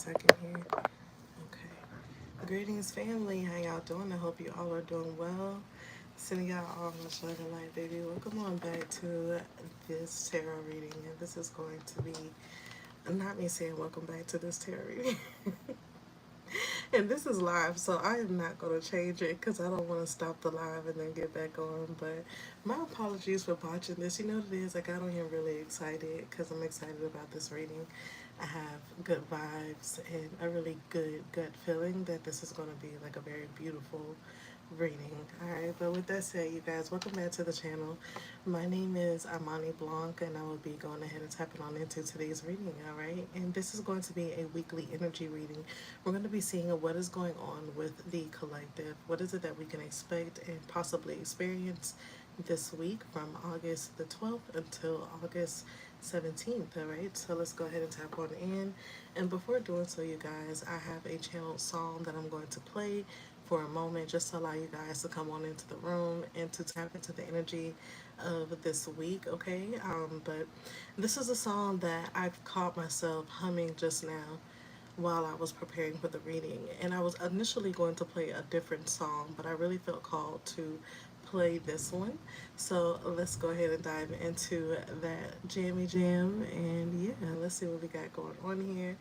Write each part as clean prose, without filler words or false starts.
second here. Okay. Greetings, family. How y'all doing? I hope you all are doing well. Sending y'all all much love and light, baby. Welcome on back to this tarot reading. And this is going to be, not me saying welcome back to this tarot reading. And this is live, so I am not going to change it because I don't want to stop the live and then get back on. But my apologies for botching this. You know what it is? I got on here really excited because I'm excited about this reading. I have good vibes and a really good gut feeling that this is going to be like a very beautiful reading. Alright, but with that said, you guys, welcome back to the channel. My name is IMANI BLANC, and I will be going ahead and tapping on into today's reading. Alright, and this is going to be a weekly energy reading. We're going to be seeing what is going on with the collective. What is it that we can expect and possibly experience this week from August the 12th until August 17th. Alright, so let's go ahead and tap on in. And before doing so, you guys, I have a channeled song that I'm going to play for a moment just to allow you guys to come on into the room and to tap into the energy of this week, okay? But this is a song that I've caught myself humming just now while I was preparing for the reading. And I was initially going to play a different song, but I really felt called to play this one. So let's go ahead and dive into that jammy jam. And yeah, let's see what we got going on here.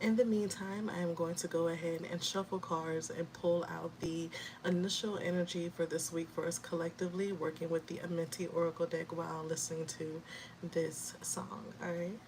In the meantime, I am going to go ahead and shuffle cards and pull out the initial energy for this week for us collectively, working with the Amenti Oracle deck while listening to this song. All right.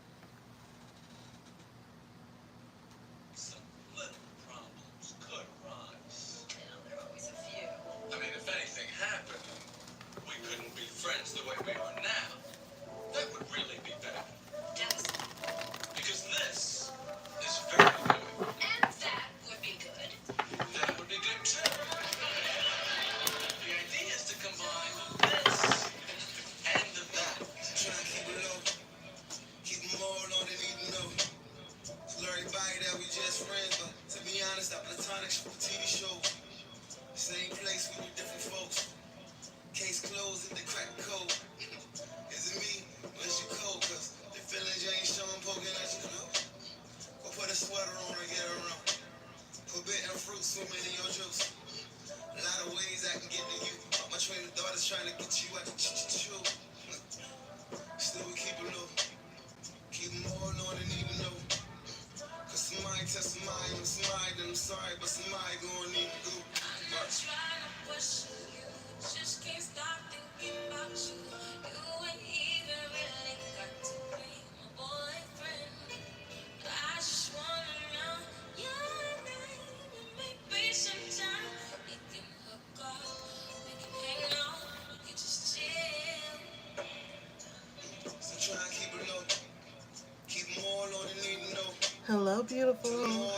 Hello, beautiful.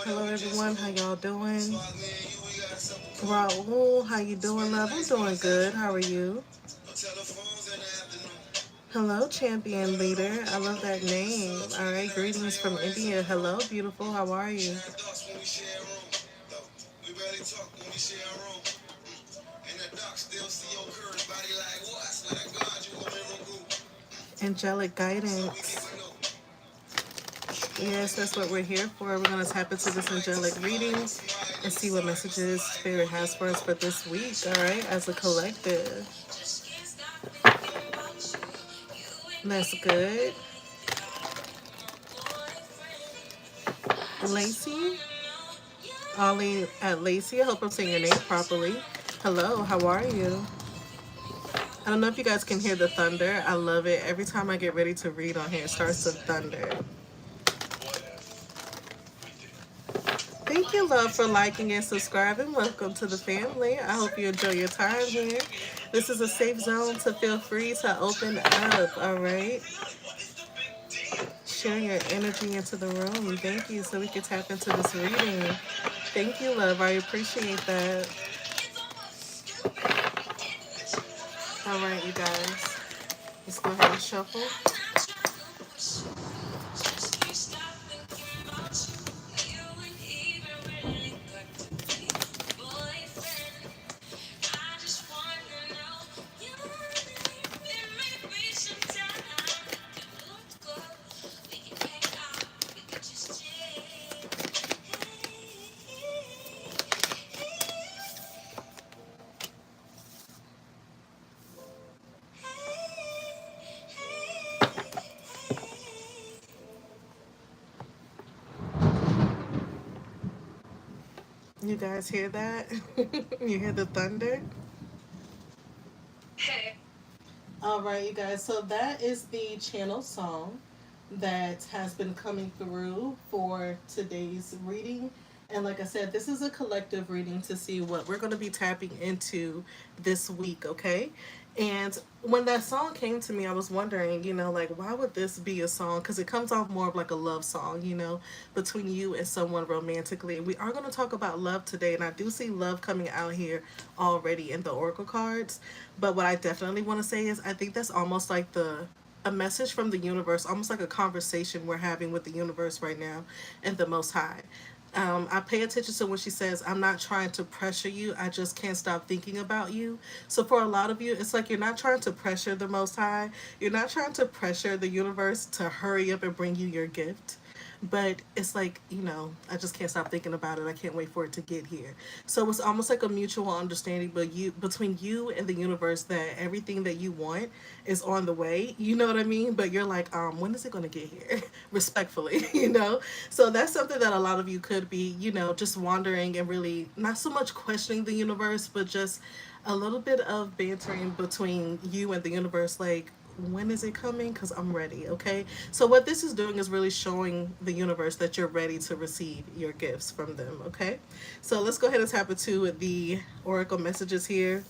Hello, everyone. How y'all doing? Raul, how you doing, love? I'm doing good. How are you? Hello, champion leader. I love that name. All right, greetings from India. Hello, beautiful. How are you? Angelic guidance. Yes, that's what we're here for. We're going to tap into this angelic reading and see what messages Spirit has for us for this week, all right, as a collective. That's good. Lacey? Ollie at Lacey. I hope I'm saying your name properly. Hello, how are you? I don't know if you guys can hear the thunder. I love it. Every time I get ready to read on here, it starts to thunder. Thank you, love, for liking and subscribing. Welcome to the family. I hope you enjoy your time here. This is a safe zone, so feel free to open up, all right? Share your energy into the room. Thank you, so we can tap into this reading. Thank you, love. I appreciate that. All right, you guys. Let's go ahead and shuffle. You guys hear that? You hear the thunder? Hey. All right, you guys. So that is the channel song that has been coming through for today's reading. And like I said, this is a collective reading to see what we're going to be tapping into this week, okay? And when that song came to me, I was wondering, like, why would this be a song? Because it comes off more of like a love song, between you and someone romantically. We are going to talk about love today, and I do see love coming out here already in the Oracle cards. But what I definitely want to say is, I think that's almost like a message from the universe, almost like a conversation we're having with the universe right now and the Most High. I pay attention to when she says, I'm not trying to pressure you. I just can't stop thinking about you. So, for a lot of you, it's like you're not trying to pressure the Most High. You're not trying to pressure the universe to hurry up and bring you your gift. But it's like, I just can't stop thinking about it. I can't wait for it to get here. So it's almost like a mutual understanding, but between you and the universe, that everything that you want is on the way. You know what I mean? But you're like, when is it gonna get here? Respectfully, So that's something that a lot of you could be, just wondering and really not so much questioning the universe, but just a little bit of bantering between you and the universe, like, when is it coming? Because I'm ready, okay? So, what this is doing is really showing the universe that you're ready to receive your gifts from them, okay? So, let's go ahead and tap into the oracle messages here.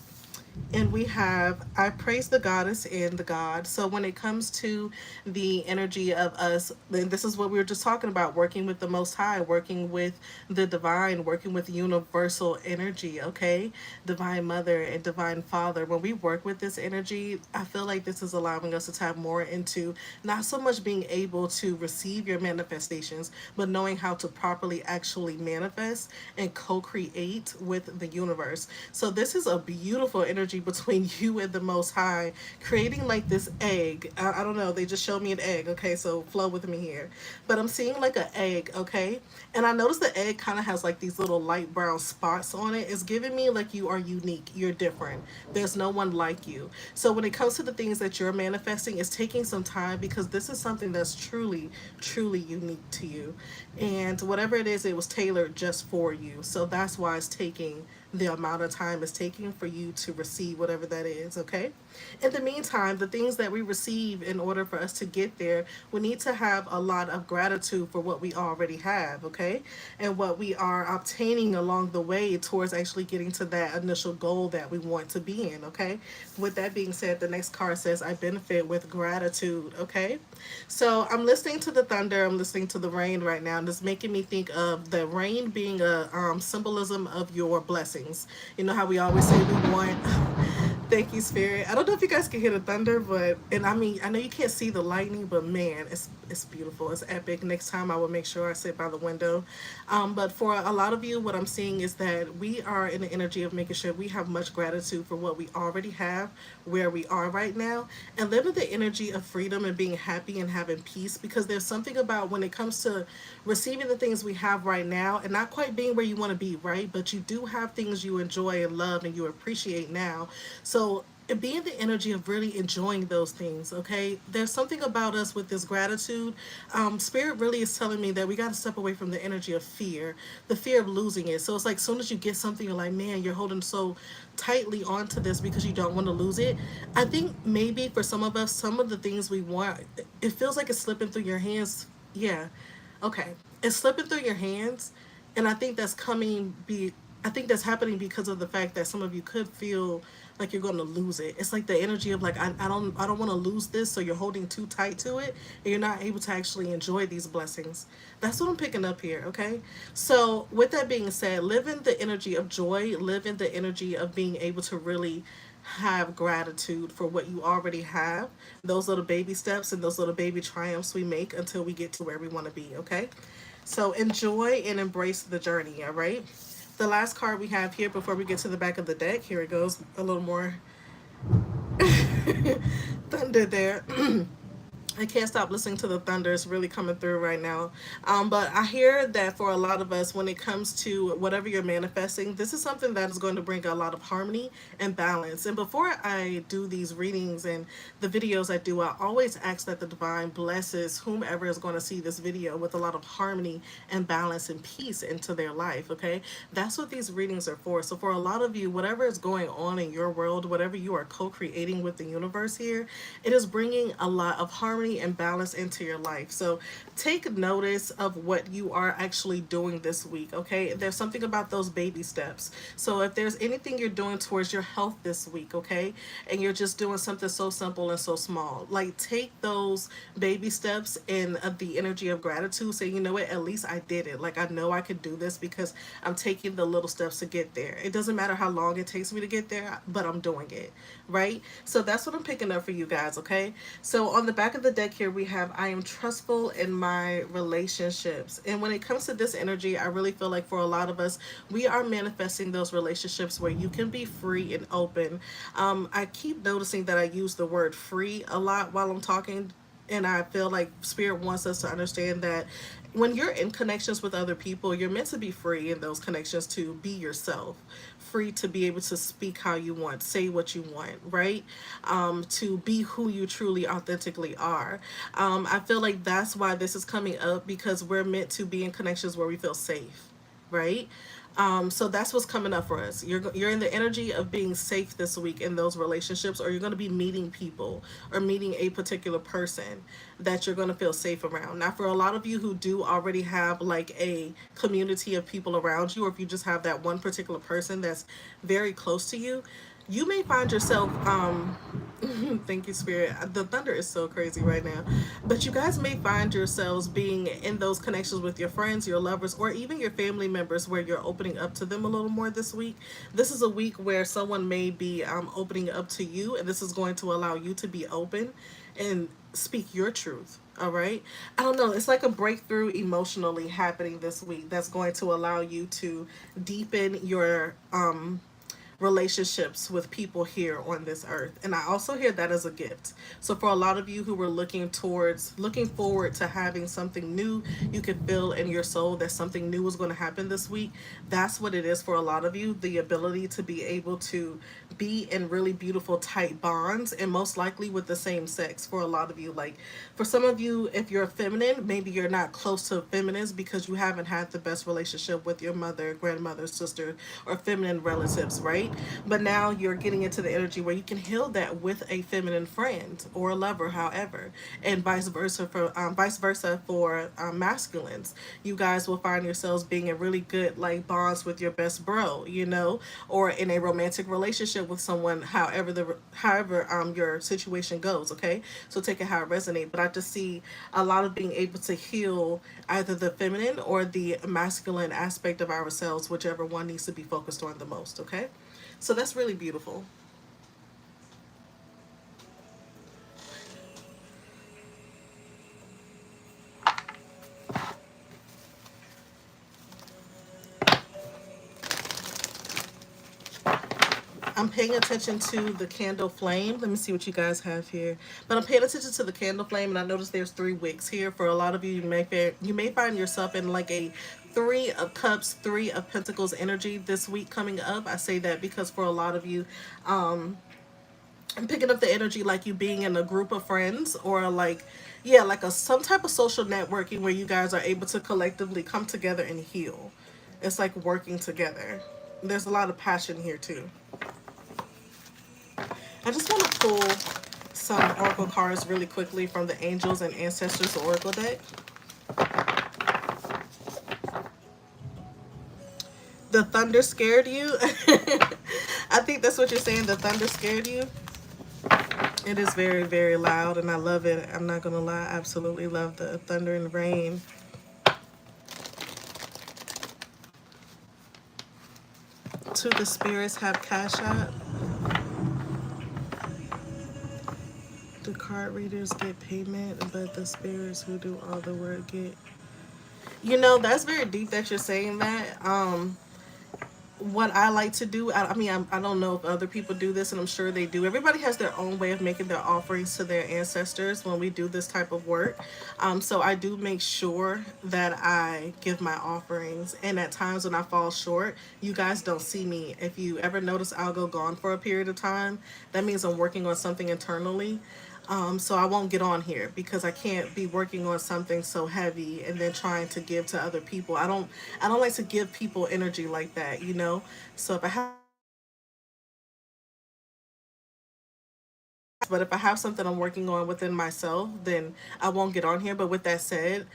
And we have, I praise the goddess and the god. So when it comes to the energy of us, then this is what we were just talking about, working with the Most High, working with the divine, working with universal energy, okay? Divine Mother and Divine Father. When we work with this energy, I feel like this is allowing us to tap more into not so much being able to receive your manifestations, but knowing how to properly actually manifest and co-create with the universe. So this is a beautiful energy between you and the Most High, creating like this egg. I don't know. They just showed me an egg. Okay, so flow with me here. But I'm seeing like an egg. Okay, and I noticed the egg kind of has like these little light brown spots on it. It's giving me like you are unique. You're different. There's no one like you. So when it comes to the things that you're manifesting, it's taking some time because this is something that's truly, truly unique to you. And whatever it is, it was tailored just for you. So that's why it's taking the amount of time it's taking for you to receive whatever that is, okay? In the meantime, the things that we receive, in order for us to get there, we need to have a lot of gratitude for what we already have, okay? And what we are obtaining along the way towards actually getting to that initial goal that we want to be in, okay? With that being said, the next card says, I benefit with gratitude, okay? So I'm listening to the thunder, I'm listening to the rain right now, and it's making me think of the rain being a symbolism of your blessings. You know how we always say we want. Thank you, Spirit. I don't know if you guys can hear the thunder, but and I mean I know you can't see the lightning, but man, it's beautiful. It's epic. Next time I will make sure I sit by the window. But for a lot of you, what I'm seeing is that we are in the energy of making sure we have much gratitude for what we already have, where we are right now, and live in the energy of freedom and being happy and having peace. Because there's something about when it comes to receiving the things we have right now and not quite being where you want to be, right? But you do have things you enjoy and love and you appreciate now. So be in the energy of really enjoying those things, okay? There's something about us with this gratitude. Spirit really is telling me that we got to step away from the energy of fear, the fear of losing it. So it's like as soon as you get something, you're like, man, you're holding so tightly onto this because you don't want to lose it. I think maybe for some of us, some of the things we want, it feels like it's slipping through your hands. Yeah, okay. It's slipping through your hands, and I think that's happening because of the fact that some of you could feel like you're going to lose it. It's like the energy of like I don't want to lose this, so you're holding too tight to it and you're not able to actually enjoy these blessings. That's what I'm picking up here, okay? So, with that being said, live in the energy of joy, live in the energy of being able to really have gratitude for what you already have, those little baby steps and those little baby triumphs we make until we get to where we want to be, okay? So enjoy and embrace the journey, all right? The last card we have here before we get to the back of the deck, here it goes, a little more thunder there. I can't stop listening to the thunder. It's really coming through right now. But I hear that for a lot of us, when it comes to whatever you're manifesting, this is something that is going to bring a lot of harmony and balance. And before I do these readings and the videos I do, I always ask that the divine blesses whomever is going to see this video with a lot of harmony and balance and peace into their life. Okay, that's what these readings are for. So for a lot of you, whatever is going on in your world, whatever you are co-creating with the universe here, it is bringing a lot of harmony and balance into your life. So take notice of what you are actually doing this week. Okay, there's something about those baby steps. So if there's anything you're doing towards your health this week, okay, and you're just doing something so simple and so small, like take those baby steps in the energy of gratitude. Say, you know what, at least I did it. Like, I know I could do this because I'm taking the little steps to get there. It doesn't matter how long it takes me to get there, but I'm doing it, right? So that's what I'm picking up for you guys. Okay, so on the back of the deck here we have, I am trustful in my relationships. And when it comes to this energy, I really feel like for a lot of us, we are manifesting those relationships where you can be free and open. I keep noticing that I use the word free a lot while I'm talking, and I feel like Spirit wants us to understand that when you're in connections with other people, you're meant to be free in those connections to be yourself, free to be able to speak how you want, say what you want, right? To be who you truly authentically are. I feel like that's why this is coming up, because we're meant to be in connections where we feel safe, right? So that's what's coming up for us. You're in the energy of being safe this week in those relationships, or you're going to be meeting people or meeting a particular person that you're going to feel safe around. Now, for a lot of you who do already have like a community of people around you, or if you just have that one particular person that's very close to you, you may find yourself thank you, Spirit. The thunder is so crazy right now. But you guys may find yourselves being in those connections with your friends, your lovers, or even your family members where you're opening up to them a little more this week. This is a week where someone may be opening up to you, and this is going to allow you to be open and speak your truth. All right. I don't know. It's like a breakthrough emotionally happening this week that's going to allow you to deepen your relationships with people here on this earth. And I also hear that as a gift. So for a lot of you who were looking forward to having something new, you could feel in your soul that something new is going to happen this week. That's what it is for a lot of you. The ability to be able to be in really beautiful tight bonds, and most likely with the same sex for a lot of you. Like for some of you, if you're feminine, maybe you're not close to feminines because you haven't had the best relationship with your mother, grandmother, sister, or feminine relatives, right? But now you're getting into the energy where you can heal that with a feminine friend or a lover, however, and vice versa for masculines. You guys will find yourselves being in really good like bonds with your best bro, you know, or in a romantic relationship with someone. However your situation goes. Okay, so take it how it resonates. But I just see a lot of being able to heal either the feminine or the masculine aspect of ourselves, whichever one needs to be focused on the most. Okay. So that's really beautiful. I'm paying attention to the candle flame. Let me see what you guys have here. But I'm paying attention to the candle flame, and I notice there's 3 wicks here. For a lot of you, you may find yourself in like a 3 of Cups, 3 of Pentacles energy this week coming up. I say that because for a lot of you, I'm picking up the energy like you being in a group of friends, or like, yeah, like a some type of social networking where you guys are able to collectively come together and heal. It's like working together. There's a lot of passion here too. I just want to pull some oracle cards really quickly from the Angels and Ancestors Oracle deck. The thunder scared you. I think that's what you're saying. The thunder scared you. It is very, very loud, and I love it. I'm not going to lie. I absolutely love the thunder and rain. To the spirits have CashApp. The card readers get payment, but the spirits who do all the work get... You know, that's very deep that you're saying that. what I like to do, I mean, I don't know if other people do this, and I'm sure they do. Everybody has their own way of making their offerings to their ancestors when we do this type of work. So I do make sure that I give my offerings, and at times when I fall short, you guys don't see me. If you ever notice, I'll go gone for a period of time. That means I'm working on something internally. So I won't get on here because I can't be working on something so heavy and then trying to give to other people. I don't like to give people energy like that, you know? So if I have but if I have something I'm working on within myself, then I won't get on here. But with that said,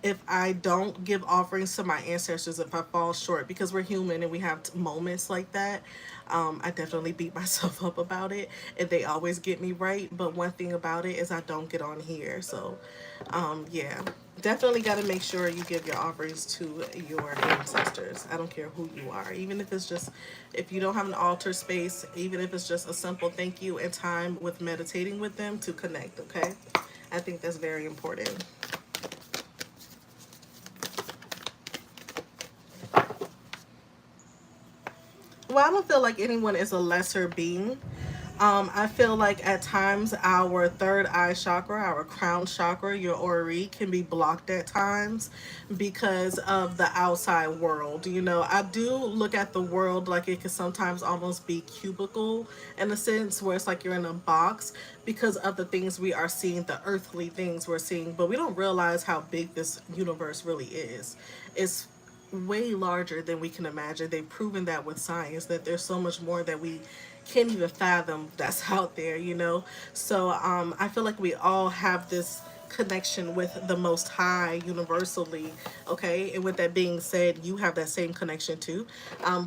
if I don't give offerings to my ancestors, if I fall short, because we're human and we have moments like that, I definitely beat myself up about it, and they always get me right. But one thing about it is I don't get on here, so yeah, definitely got to make sure you give your offerings to your ancestors. I don't care who you are, even if it's just, if you don't have an altar space, even if it's just a simple thank you and time with meditating with them to connect. Okay, I think that's very important. Well, I don't feel like anyone is a lesser being. I feel like at times our third eye chakra, our crown chakra, your ori, can be blocked at times because of the outside world. You know, I do look at the world like it can sometimes almost be cubicle in a sense, where it's like you're in a box because of the things we are seeing, the earthly things we're seeing, but we don't realize how big this universe really is. It's way larger than we can imagine. They've proven that with science, that there's so much more that we can't even fathom that's out there, you know? So I feel like we all have this connection with the Most High universally, okay? And with that being said, you have that same connection too.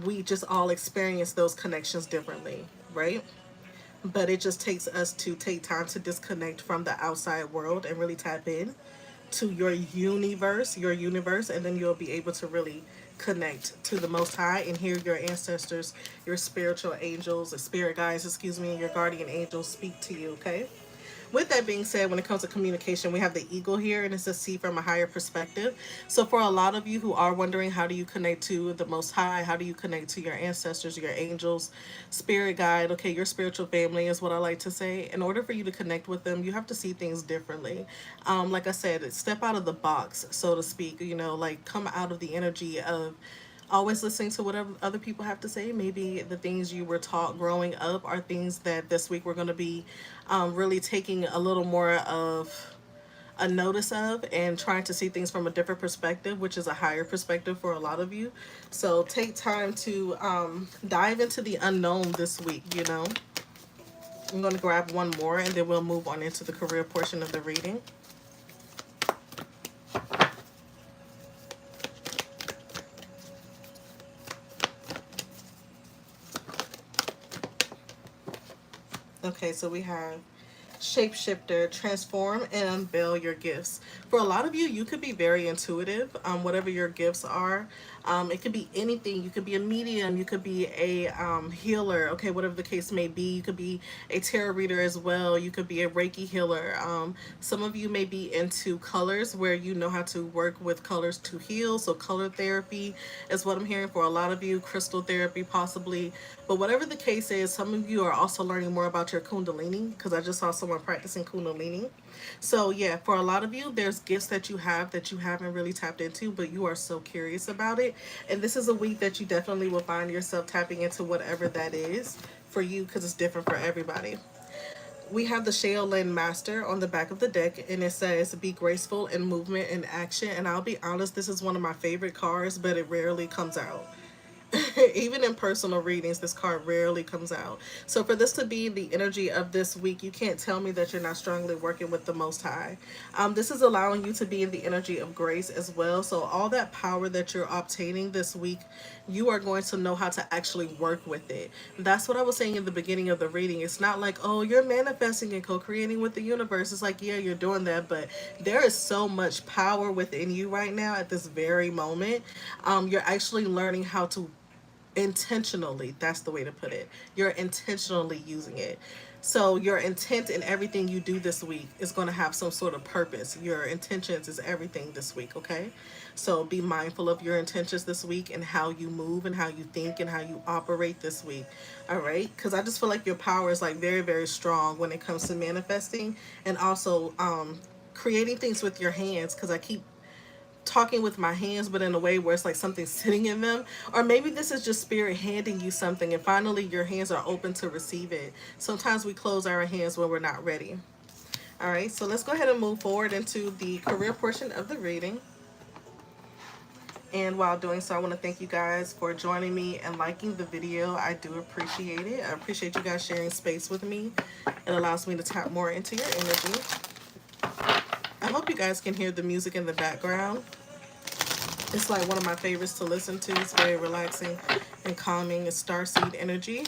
We just all experience those connections differently, right? But it just takes us to take time to disconnect from the outside world and really tap in to your universe, and then you'll be able to really connect to the Most High and hear your ancestors, your spiritual angels, or spirit guides, excuse me, and your guardian angels speak to you, okay? With that being said, when it comes to communication, we have the eagle here, and it's a see from a higher perspective. So, for a lot of you who are wondering, how do you connect to the Most High? How do you connect to your ancestors, your angels, spirit guide? Okay, your spiritual family is what I like to say. In order for you to connect with them, you have to see things differently. Like I said, step out of the box, so to speak. You know, like come out of the energy of always listening to whatever other people have to say. Maybe the things you were taught growing up are things that this week we're going to be really taking a little more of a notice of and trying to see things from a different perspective, which is a higher perspective for a lot of you. So take time to dive into the unknown this week, you know. I'm going to grab one more and then we'll move on into the career portion of the reading. Okay, so we have shapeshifter, transform and unveil your gifts. For a lot of you, you could be very intuitive, whatever your gifts are. It could be anything. You could be a medium, you could be a healer, okay, whatever the case may be. You could be a tarot reader as well. You could be a Reiki healer. Some of you may be into colors, where you know how to work with colors to heal. So color therapy is what I'm hearing for a lot of you. Crystal therapy possibly. But whatever the case is, some of you are also learning more about your kundalini, because I just saw someone practicing kundalini. So yeah, for a lot of you, there's gifts that you haven't really tapped into, but you are so curious about it. And this is a week that you definitely will find yourself tapping into whatever that is for you, because it's different for everybody. We have the Shaolin Master on the back of the deck, and it says, be graceful in movement and action. And I'll be honest, this is one of my favorite cards, but it rarely comes out. Even in personal readings, this card rarely comes out. So for this to be the energy of this week, you can't tell me that you're not strongly working with the Most High. This is allowing you to be in the energy of grace as well. So all that power that you're obtaining this week, you are going to know how to actually work with it. That's what I was saying in the beginning of the reading. It's not like, oh, you're manifesting and co-creating with the universe. It's like, yeah, you're doing that, but there is so much power within you right now at this very moment. You're actually learning how to intentionally, that's the way to put it, you're intentionally using it. So your intent in everything you do this week is going to have some sort of purpose. Your intentions is everything this week, okay? So be mindful of your intentions this week and how you move and how you think and how you operate this week. All right? Cuz I just feel like your power is like very very strong when it comes to manifesting and also creating things with your hands, cuz I keep talking with my hands, but in a way where it's like something sitting in them. Or maybe this is just spirit handing you something and finally your hands are open to receive it. Sometimes we close our hands when we're not ready. All right, so let's go ahead and move forward into the career portion of the reading. And while doing so, I want to thank you guys for joining me and liking the video. I do appreciate it. I appreciate you guys sharing space with me. It allows me to tap more into your energy. I hope you guys can hear the music in the background. It's like one of my favorites to listen to. It's very relaxing and calming. It's starseed energy.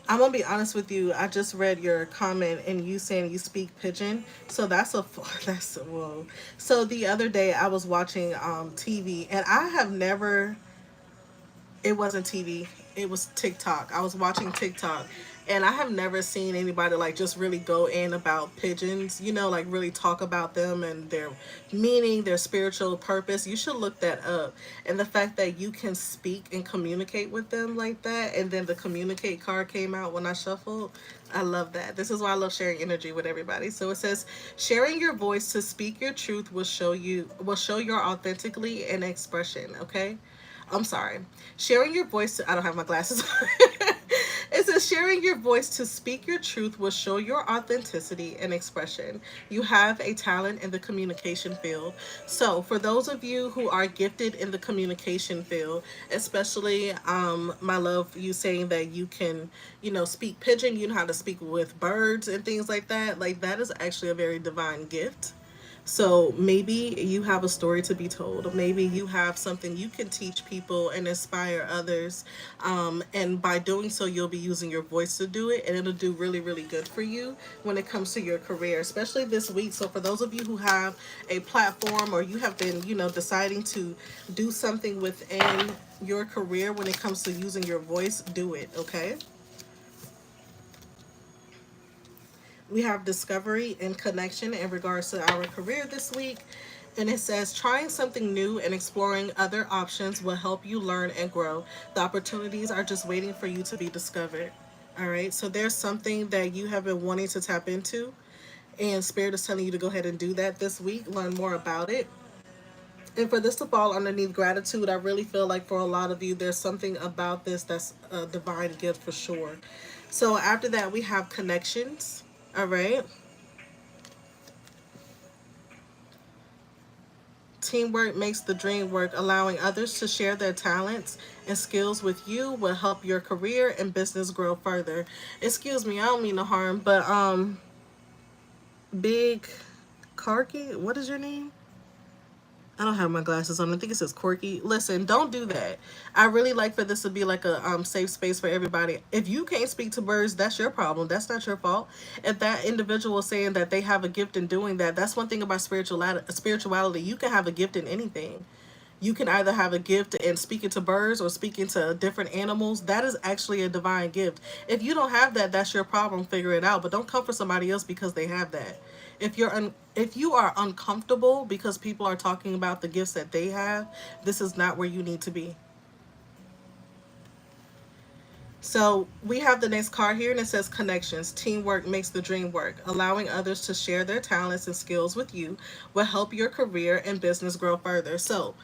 I'm gonna be honest with you. I just read your comment and you saying you speak pigeon. So that's a whoa. So the other day I was watching TV and I have never, it wasn't TV. It was TikTok. I was watching TikTok and I have never seen anybody like just really go in about pigeons, you know, like really talk about them and their meaning, their spiritual purpose. You should look that up. And the fact that you can speak and communicate with them like that, and then the communicate card came out when I shuffled. I love that. This is why I love sharing energy with everybody. So it says, sharing your voice to speak your truth will show your authentically and expression, okay? I'm sorry. Sharing your voice to, I don't have my glasses on. It says sharing your voice to speak your truth will show your authenticity and expression. You have a talent in the communication field. So for those of you who are gifted in the communication field, especially my love, you saying that you can, you know, speak pigeon, you know how to speak with birds and things like that is actually a very divine gift. So maybe you have a story to be told. Maybe you have something you can teach people and inspire others. And by doing so, you'll be using your voice to do it, and it'll do really, really good for you when it comes to your career, especially this week. So for those of you who have a platform or you have been, you know, deciding to do something within your career when it comes to using your voice, do it, okay? We have discovery and connection in regards to our career this week. And it says, trying something new and exploring other options will help you learn and grow. The opportunities are just waiting for you to be discovered. All right. So there's something that you have been wanting to tap into, and Spirit is telling you to go ahead and do that this week, learn more about it. And for this to fall underneath gratitude, I really feel like for a lot of you, there's something about this that's a divine gift for sure. So after that, we have connections. All right. Teamwork makes the dream work. Allowing others to share their talents and skills with you will help your career and business grow further. Excuse me, I don't mean no harm, but Big Karki, what is your name? I don't have my glasses on. I think it says quirky. Listen, don't do that. I really like for this to be like a safe space for everybody. If you can't speak to birds, that's your problem. That's not your fault. If that individual is saying that they have a gift in doing that, that's one thing about spirituality. You can have a gift in anything. You can either have a gift in speaking to birds or speaking to different animals. That is actually a divine gift. If you don't have that, that's your problem. Figure it out. But don't come for somebody else because they have that. If you are uncomfortable because people are talking about the gifts that they have, this is not where you need to be. So we have the next card here, and it says connections. Teamwork makes the dream work. Allowing others to share their talents and skills with you will help your career and business grow further. So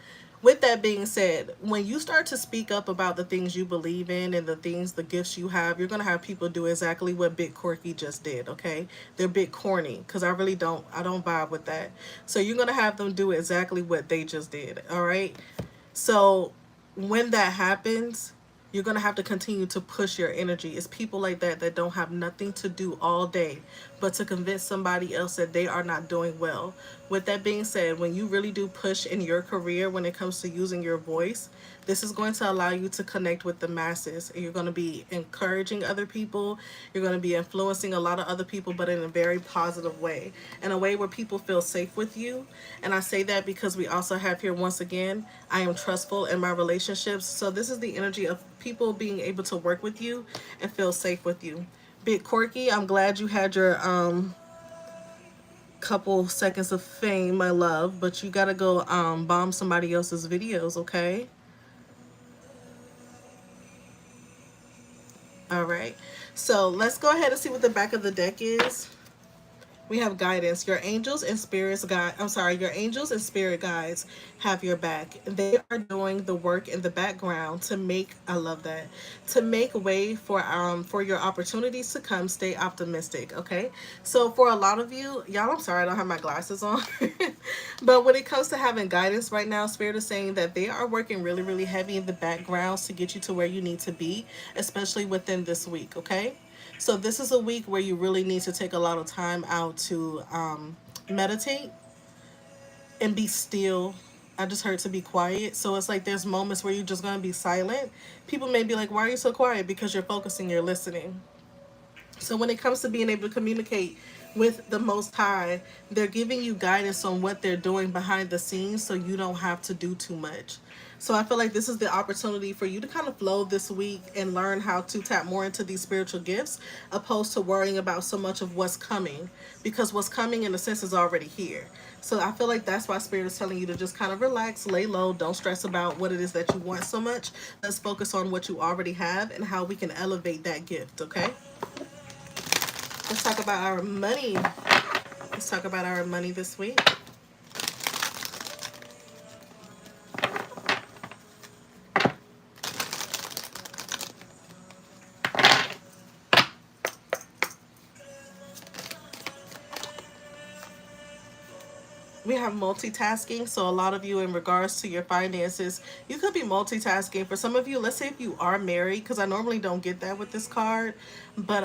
with that being said, when you start to speak up about the things you believe in and the gifts you have, you're going to have people do exactly what Big Corky just did, okay? They're big corny because I don't vibe with that. So you're going to have them do exactly what they just did, all right? So when that happens, you're going to have to continue to push your energy. It's people like that that don't have nothing to do all day but to convince somebody else that they are not doing well. With that being said, when you really do push in your career when it comes to using your voice, this is going to allow you to connect with the masses. You're going to be encouraging other people. You're going to be influencing a lot of other people, but in a very positive way, in a way where people feel safe with you. And I say that because we also have here, once again, I am trustful in my relationships. So this is the energy of people being able to work with you and feel safe with you. Big Corky, I'm glad you had your couple seconds of fame, my love, but you gotta go bomb somebody else's videos, okay? All right. So let's go ahead and see what the back of the deck is. We have guidance. Your angels and spirits guide. I'm sorry, your angels and spirit guides have your back. They are doing the work in the background to make. I love that. To make way for your opportunities to come. Stay optimistic. Okay. So for a lot of you, y'all, I'm sorry I don't have my glasses on, but when it comes to having guidance right now, spirit is saying that they are working really, really heavy in the backgrounds to get you to where you need to be, especially within this week. Okay. So this is a week where you really need to take a lot of time out to meditate and be still. I just heard to be quiet. So it's like there's moments where you're just going to be silent. People may be like, why are you so quiet? Because you're focusing, you're listening. So when it comes to being able to communicate with the Most High, they're giving you guidance on what they're doing behind the scenes so you don't have to do too much. So I feel like this is the opportunity for you to kind of flow this week and learn how to tap more into these spiritual gifts opposed to worrying about so much of what's coming, because what's coming in a sense is already here. So I feel like that's why Spirit is telling you to just kind of relax, lay low, don't stress about what it is that you want so much. Let's focus on what you already have and how we can elevate that gift, okay? Let's talk about our money. Let's talk about our money this week. We have multitasking. So a lot of you, in regards to your finances, you could be multitasking. For some of you, let's say if you are married, because I normally don't get that with this card, but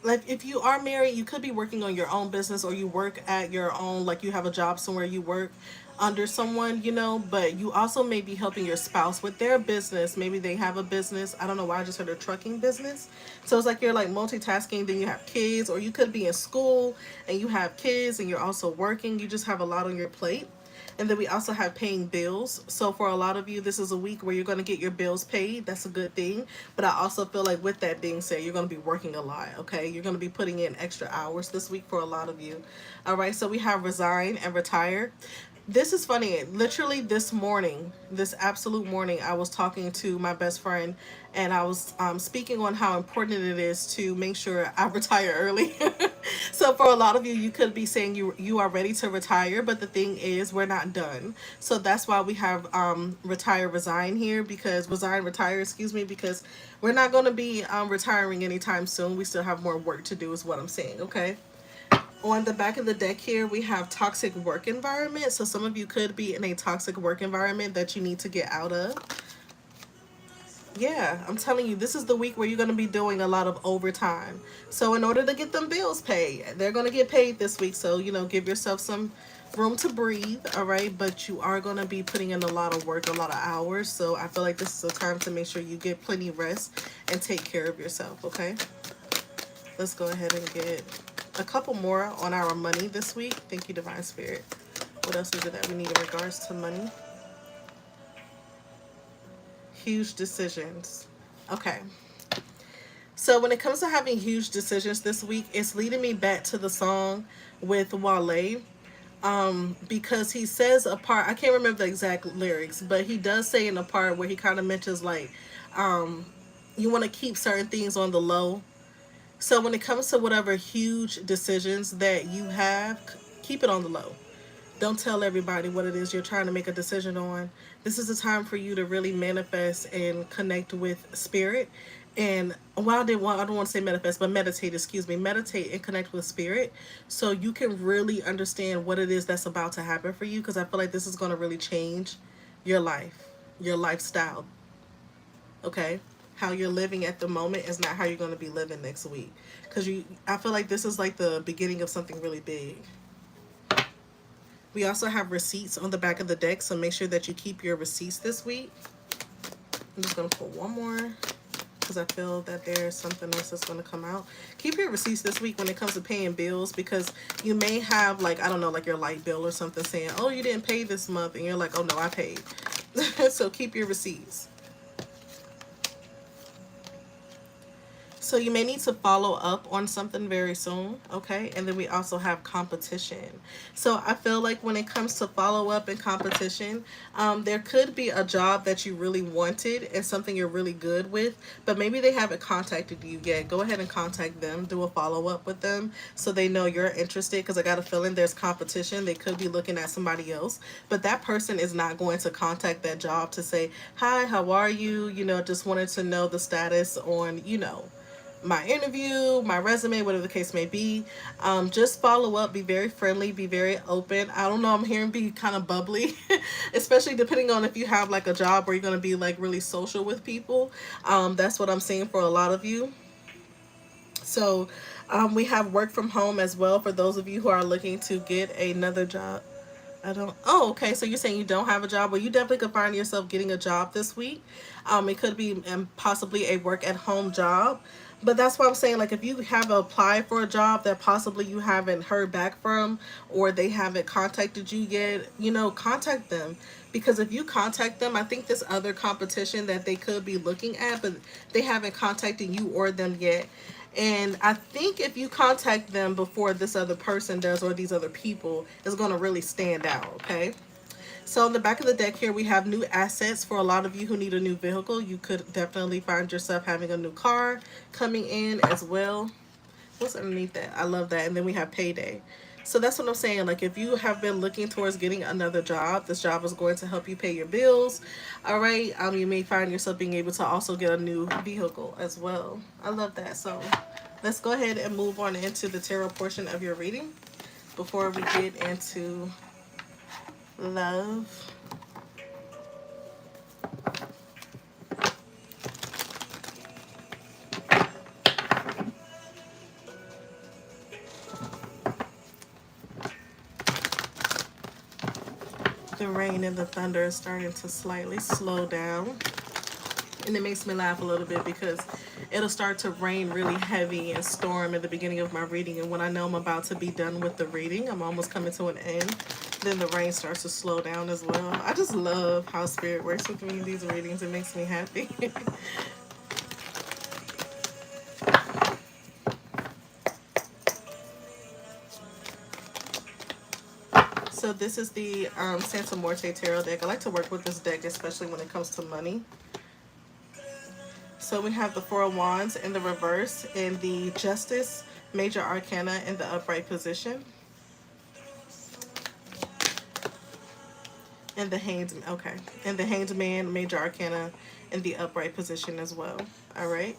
like if you are married, you could be working on your own business, or you work at your own, like you have a job somewhere, you work under someone, you know, but you also may be helping your spouse with their business. Maybe they have a business. I don't know why I just heard a trucking business. So it's like you're like multitasking, then you have kids, or you could be in school and you have kids and you're also working. You just have a lot on your plate. And then we also have paying bills. So for a lot of you, this is a week where you're going to get your bills paid. That's a good thing. But I also feel like with that being said, you're going to be working a lot, okay? You're going to be putting in extra hours this week for a lot of you. All right, so we have resign and retire. This is funny. Literally this morning, this absolute morning, I was talking to my best friend and I was speaking on how important it is to make sure I retire early. So for a lot of you, you could be saying you are ready to retire, but the thing is we're not done. So that's why we have retire, resign here, because resign, retire, excuse me, because we're not going to be retiring anytime soon. We still have more work to do is what I'm saying, okay? On the back of the deck here, we have toxic work environment. So some of you could be in a toxic work environment that you need to get out of. Yeah, I'm telling you, this is the week where you're going to be doing a lot of overtime. So in order to get them bills paid, they're going to get paid this week. So, you know, give yourself some room to breathe, all right? But you are going to be putting in a lot of work, a lot of hours. So I feel like this is a time to make sure you get plenty of rest and take care of yourself, okay? Let's go ahead and get a couple more on our money this week. Thank you, Divine Spirit. What else is it that we need in regards to money? Huge decisions. Okay. So when it comes to having huge decisions this week, it's leading me back to the song with Wale. Because he says a part, I can't remember the exact lyrics, but he does say in a part where he kind of mentions like, you want to keep certain things on the low. So when it comes to whatever huge decisions that you have, keep it on the low. Don't tell everybody what it is you're trying to make a decision on. This is the time for you to really manifest and connect with spirit. And while I don't want to say manifest, but meditate, excuse me, meditate and connect with spirit so you can really understand what it is that's about to happen for you, because I feel like this is going to really change your life, your lifestyle. Okay? how you're living at the moment is not how you're going to be living next week. Because I feel like this is like the beginning of something really big. We also have receipts on the back of the deck, so make sure that you keep your receipts this week. I'm just going to pull one more because I feel that there's something else that's going to come out. Keep your receipts this week when it comes to paying bills, because you may have, like, I don't know, like your light bill or something saying, oh, you didn't pay this month, and you're like, oh no, I paid. So keep your receipts. So you may need to follow up on something very soon, okay? And then we also have competition. So I feel like when it comes to follow up and competition, there could be a job that you really wanted and something you're really good with, but maybe they haven't contacted you yet. Go ahead and contact them, do a follow up with them so they know you're interested, because I got a feeling there's competition. They could be looking at somebody else, but that person is not going to contact that job to say, hi, how are you? You know, just wanted to know the status on, you know, my interview, my resume, whatever the case may be. Just follow up, be very friendly, be very open. I don't know, I'm hearing be kind of bubbly, especially depending on if you have like a job where you're going to be like really social with people. That's what I'm seeing for a lot of you. So we have work from home as well for those of you who are looking to get another job. I don't. Oh, okay. So you're saying you don't have a job? Well, you definitely could find yourself getting a job this week. It could be possibly a work at home job. But that's what I'm saying. Like, if you have applied for a job that possibly you haven't heard back from, or they haven't contacted you yet, you know, contact them. Because if you contact them, I think this other competition that they could be looking at, but they haven't contacted you or them yet. And I think if you contact them before this other person does, or these other people, it's going to really stand out, okay? So on the back of the deck here, we have new assets. For a lot of you who need a new vehicle, you could definitely find yourself having a new car coming in as well. What's underneath that? I love that. And then we have payday. So that's what I'm saying. Like, if you have been looking towards getting another job, this job is going to help you pay your bills. All right. You may find yourself being able to also get a new vehicle as well. I love that. So let's go ahead and move on into the tarot portion of your reading before we get into love. The rain and the thunder is starting to slightly slow down. And it makes me laugh a little bit because it'll start to rain really heavy and storm at the beginning of my reading. And when I know I'm about to be done with the reading, I'm almost coming to an end, then the rain starts to slow down as well. I just love how Spirit works with me in these readings. It makes me happy. So this is the Santa Muerte Tarot deck. I like to work with this deck, especially when it comes to money. So we have the Four of Wands in the reverse, and the Justice, Major Arcana in the upright position. And the Hanged, okay. And the Hanged Man, Major Arcana in the upright position as well. All right.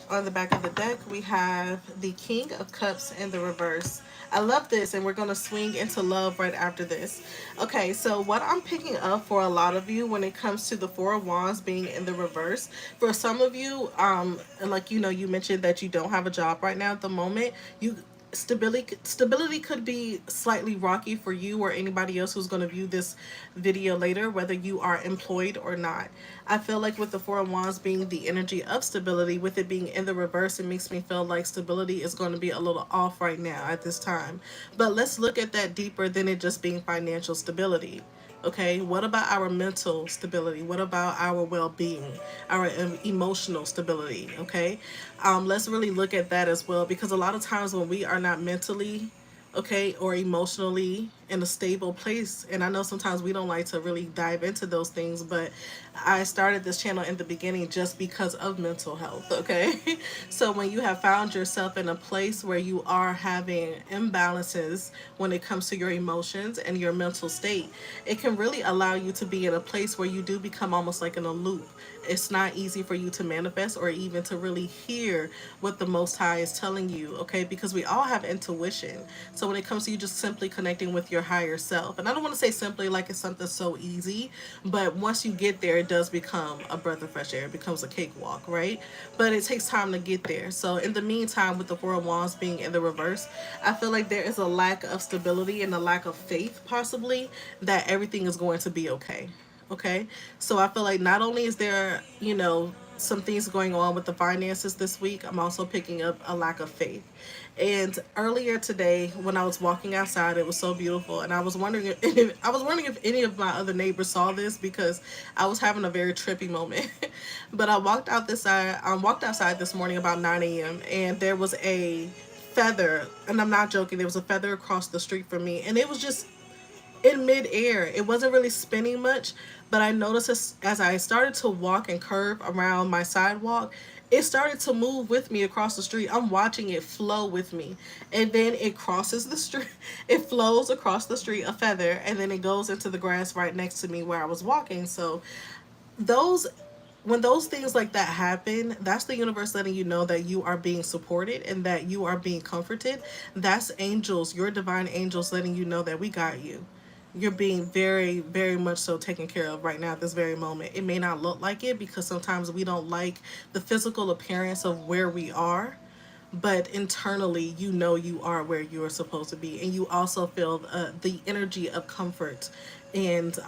On the back of the deck, we have the King of Cups in the reverse. I love this, and we're going to swing into love right after this. Okay, so what I'm picking up for a lot of you when it comes to the Four of Wands being in the reverse, for some of you, like, you know, you mentioned that you don't have a job right now at the moment. Stability could be slightly rocky for you or anybody else who's going to view this video later, whether you are employed or not. I feel like with the Four of Wands being the energy of stability, with it being in the reverse, it makes me feel like stability is going to be a little off right now at this time. But let's look at that deeper than it just being financial stability. Okay, what about our mental stability? What about our well-being, our emotional stability? Okay, let's really look at that as well, because a lot of times when we are not mentally, okay, or emotionally in a stable place, and I know sometimes we don't like to really dive into those things, but I started this channel in the beginning just because of mental health, okay? So when you have found yourself in a place where you are having imbalances when it comes to your emotions and your mental state, it can really allow you to be in a place where you do become almost like in a loop. It's not easy for you to manifest or even to really hear what the Most High is telling you, okay? Because we all have intuition. So when it comes to you just simply connecting with your your higher self. And I don't want to say simply like it's something so easy, but once you get there, it does become a breath of fresh air. It becomes a cakewalk, right? But it takes time to get there. So in the meantime, with the Four of Wands being in the reverse, I feel like there is a lack of stability and a lack of faith, possibly, that everything is going to be okay. Okay, so I feel like not only is there, some things going on with the finances this week, I'm also picking up a lack of faith. And earlier today, when I was walking outside, it was so beautiful, and I was wondering if any of my other neighbors saw this because I was having a very trippy moment. But I walked outside this morning about 9 a.m. and there was a feather, and I'm not joking. There was a feather across the street from me, and it was just in midair. It wasn't really spinning much, but I noticed as I started to walk and curve around my sidewalk, it started to move with me across the street. I'm watching it flow with me. And then it crosses the street. It flows across the street, a feather, and then it goes into the grass right next to me where I was walking. So those when those things like that happen, that's the universe letting you know that you are being supported and that you are being comforted. That's angels, your divine angels, letting you know that we got you. You're being very, very much so taken care of right now at this very moment. It may not look like it because sometimes we don't like the physical appearance of where we are, but internally you know you are where you are supposed to be, and you also feel the energy of comfort and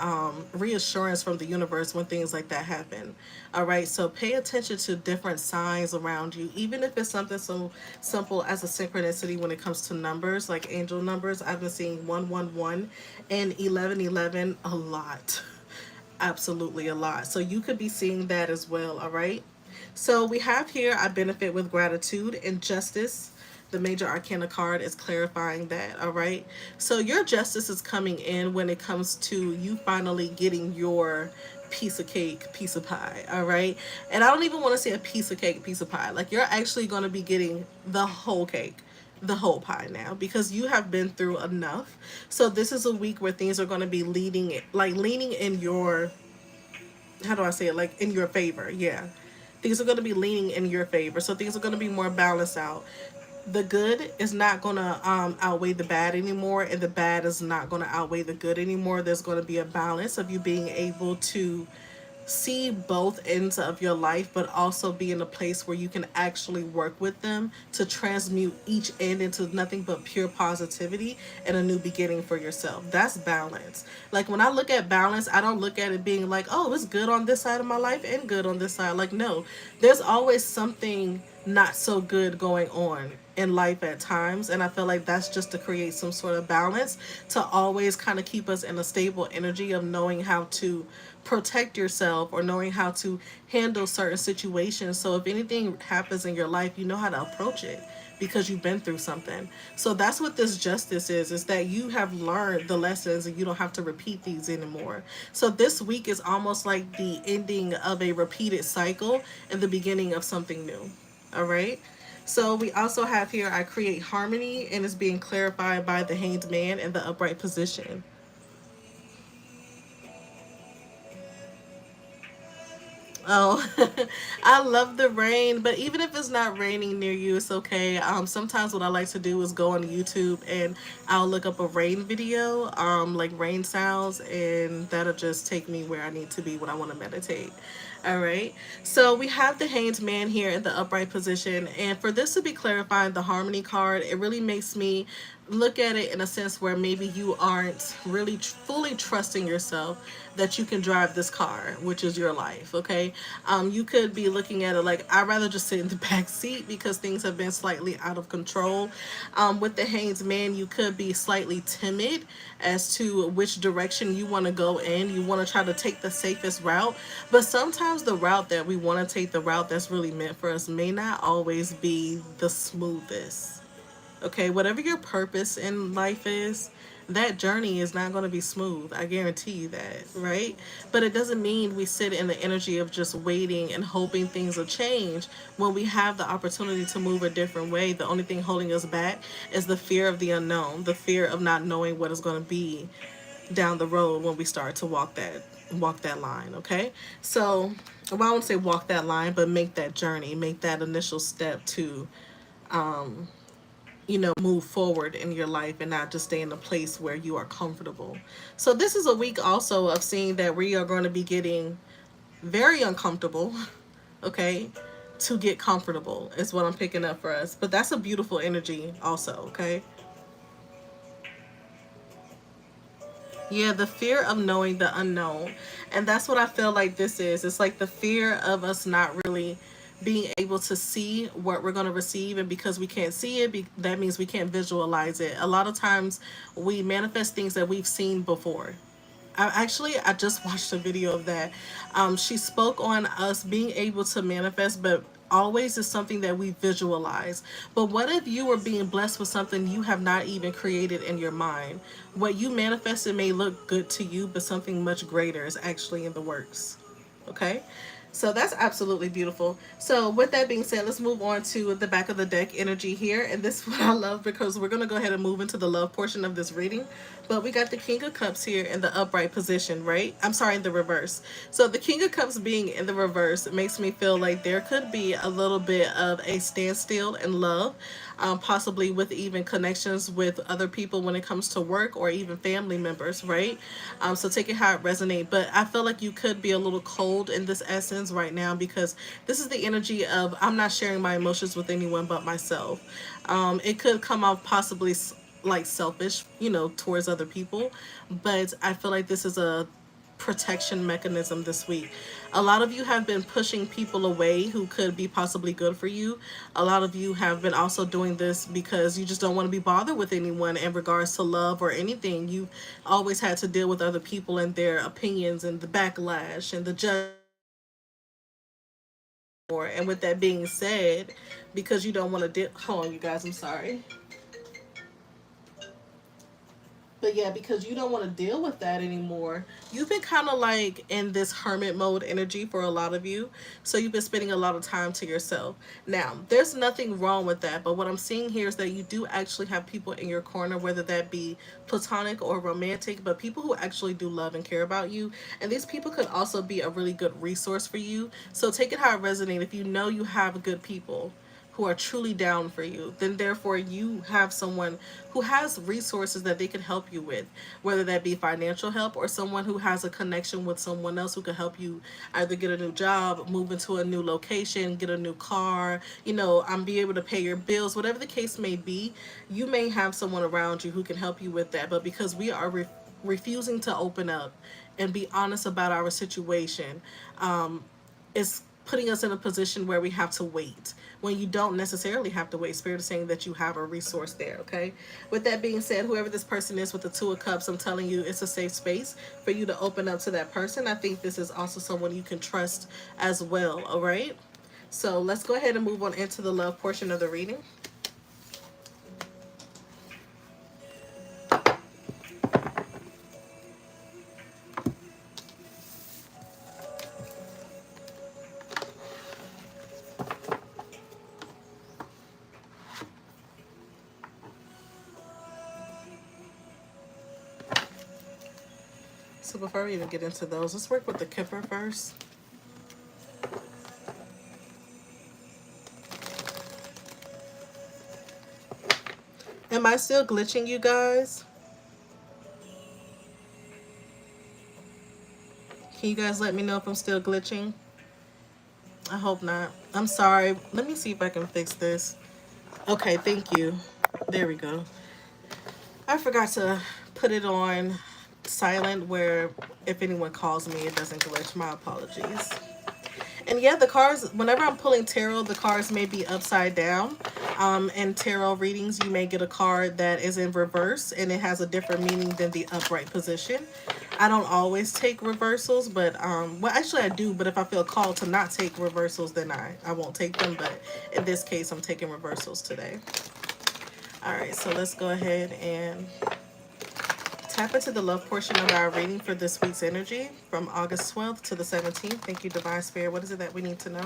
reassurance from the universe when things like that happen. All right, so pay attention to different signs around you, even if it's something so simple as a synchronicity when it comes to numbers, like angel numbers. I've been seeing 111 and 1111 a lot. Absolutely a lot. So you could be seeing that as well, all right? So we have here, I benefit with gratitude and justice. The major arcana card is clarifying that, all right? So your justice is coming in when it comes to you finally getting your piece of cake, piece of pie, all right? And I don't even want to say a piece of cake, piece of pie. Like, you're actually going to be getting the whole cake, the whole pie now, because you have been through enough. So this is a week where things are going to be leaning in your, how do I say it, like in your favor. Yeah, things are going to be leaning in your favor, so things are going to be more balanced out. The good is not going to outweigh the bad anymore, and the bad is not going to outweigh the good anymore. There's going to be a balance of you being able to see both ends of your life, but also be in a place where you can actually work with them to transmute each end into nothing but pure positivity and a new beginning for yourself. That's balance. Like, when I look at balance, I don't look at it being like, oh, it's good on this side of my life and good on this side. Like, no, there's always something not so good going on in life at times, and I feel like that's just to create some sort of balance, to always kind of keep us in a stable energy of knowing how to protect yourself or knowing how to handle certain situations. So if anything happens in your life, you know how to approach it because you've been through something. So that's what this justice is that you have learned the lessons and you don't have to repeat these anymore. So this week is almost like the ending of a repeated cycle and the beginning of something new. All right. So we also have here, I create harmony, and it's being clarified by the hanged man in the upright position. Oh, I love the rain, but even if it's not raining near you, it's okay. Sometimes what I like to do is go on YouTube and I'll look up a rain video, like rain sounds, and that'll just take me where I need to be when I want to meditate. All right. So we have the hanged man here in the upright position, and for this to be clarifying the harmony card, it really makes me look at it in a sense where maybe you aren't really fully trusting yourself that you can drive this car, which is your life. Okay, you could be looking at it like, I'd rather just sit in the back seat because things have been slightly out of control. With the hanged man, you could be slightly timid as to which direction you want to go in. You want to try to take the safest route, but sometimes the route that we want to take, the route that's really meant for us, may not always be the smoothest. Okay, whatever your purpose in life is, that journey is not going to be smooth. I guarantee you that, right? But it doesn't mean we sit in the energy of just waiting and hoping things will change when we have the opportunity to move a different way. The only thing holding us back is the fear of the unknown, the fear of not knowing what is going to be down the road when we start to walk that line. Okay, so, well, I won't say walk that line, but make that journey, make that initial step to move forward in your life and not just stay in a place where you are comfortable. So this is a week also of seeing that we are going to be getting very uncomfortable, okay, to get comfortable is what I'm picking up for us. But that's a beautiful energy also, okay? Yeah, the fear of knowing the unknown. And that's what I feel like this is. It's like the fear of us not really being able to see what we're going to receive. And because we can't see it, that means we can't visualize it. A lot of times we manifest things that we've seen before. I just watched a video of that. She spoke on us being able to manifest, but always is something that we visualize. But what if you were being blessed with something you have not even created in your mind? What you manifested may look good to you, but something much greater is actually in the works. Okay? So that's absolutely beautiful. So with that being said, let's move on to the back of the deck energy here. And this is what I love because we're going to go ahead and move into the love portion of this reading. But we got the King of Cups here in the upright position, right? I'm sorry, in the reverse. So the King of Cups being in the reverse makes me feel like there could be a little bit of a standstill in love, possibly with even connections with other people when it comes to work or even family members, right? So take it how it resonates. But I feel like you could be a little cold in this essence right now because this is the energy of I'm not sharing my emotions with anyone but myself. It could come off possibly like selfish, towards other people, but I feel like this is a protection mechanism this week. A lot of you have been pushing people away who could be possibly good for you. A lot of you have been also doing this because you just don't want to be bothered with anyone in regards to love or anything. You always had to deal with other people and their opinions and the backlash and the judgment. And with that being said, because you don't want to hold on, you guys, I'm sorry. But yeah, because you don't want to deal with that anymore, you've been kind of like in this hermit mode energy for a lot of you. So you've been spending a lot of time to yourself. Now, there's nothing wrong with that. But what I'm seeing here is that you do actually have people in your corner, whether that be platonic or romantic, but people who actually do love and care about you. And these people could also be a really good resource for you. So take it how it resonates. If you know you have good people who are truly down for you, then therefore you have someone who has resources that they can help you with, whether that be financial help or someone who has a connection with someone else who can help you either get a new job, move into a new location, get a new car, be able to pay your bills, whatever the case may be. You may have someone around you who can help you with that, but because we are refusing to open up and be honest about our situation, is putting us in a position where we have to wait when you don't necessarily have to wait. Spirit is saying that you have a resource there, okay? With that being said, whoever this person is with the Two of Cups, I'm telling you, it's a safe space for you to open up to that person. I think this is also someone you can trust as well, all right? So let's go ahead and move on into the love portion of the reading. So before we even get into those, let's work with the Kipper first. Am I still glitching, you guys? Can you guys let me know if I'm still glitching? I hope not. I'm sorry. Let me see if I can fix this. Okay, thank you. There we go. I forgot to put it on silent where if anyone calls me, it doesn't glitch. My apologies. And yeah, the cards, whenever I'm pulling tarot, the cards may be upside down. In tarot readings, you may get a card that is in reverse and it has a different meaning than the upright position. I don't always take reversals, but, well, actually I do, but if I feel called to not take reversals, then I won't take them. But in this case, I'm taking reversals today. All right, so let's go ahead and tap into the love portion of our reading for this week's energy from August 12th to the 17th. Thank you, Divine Spirit. What is it that we need to know?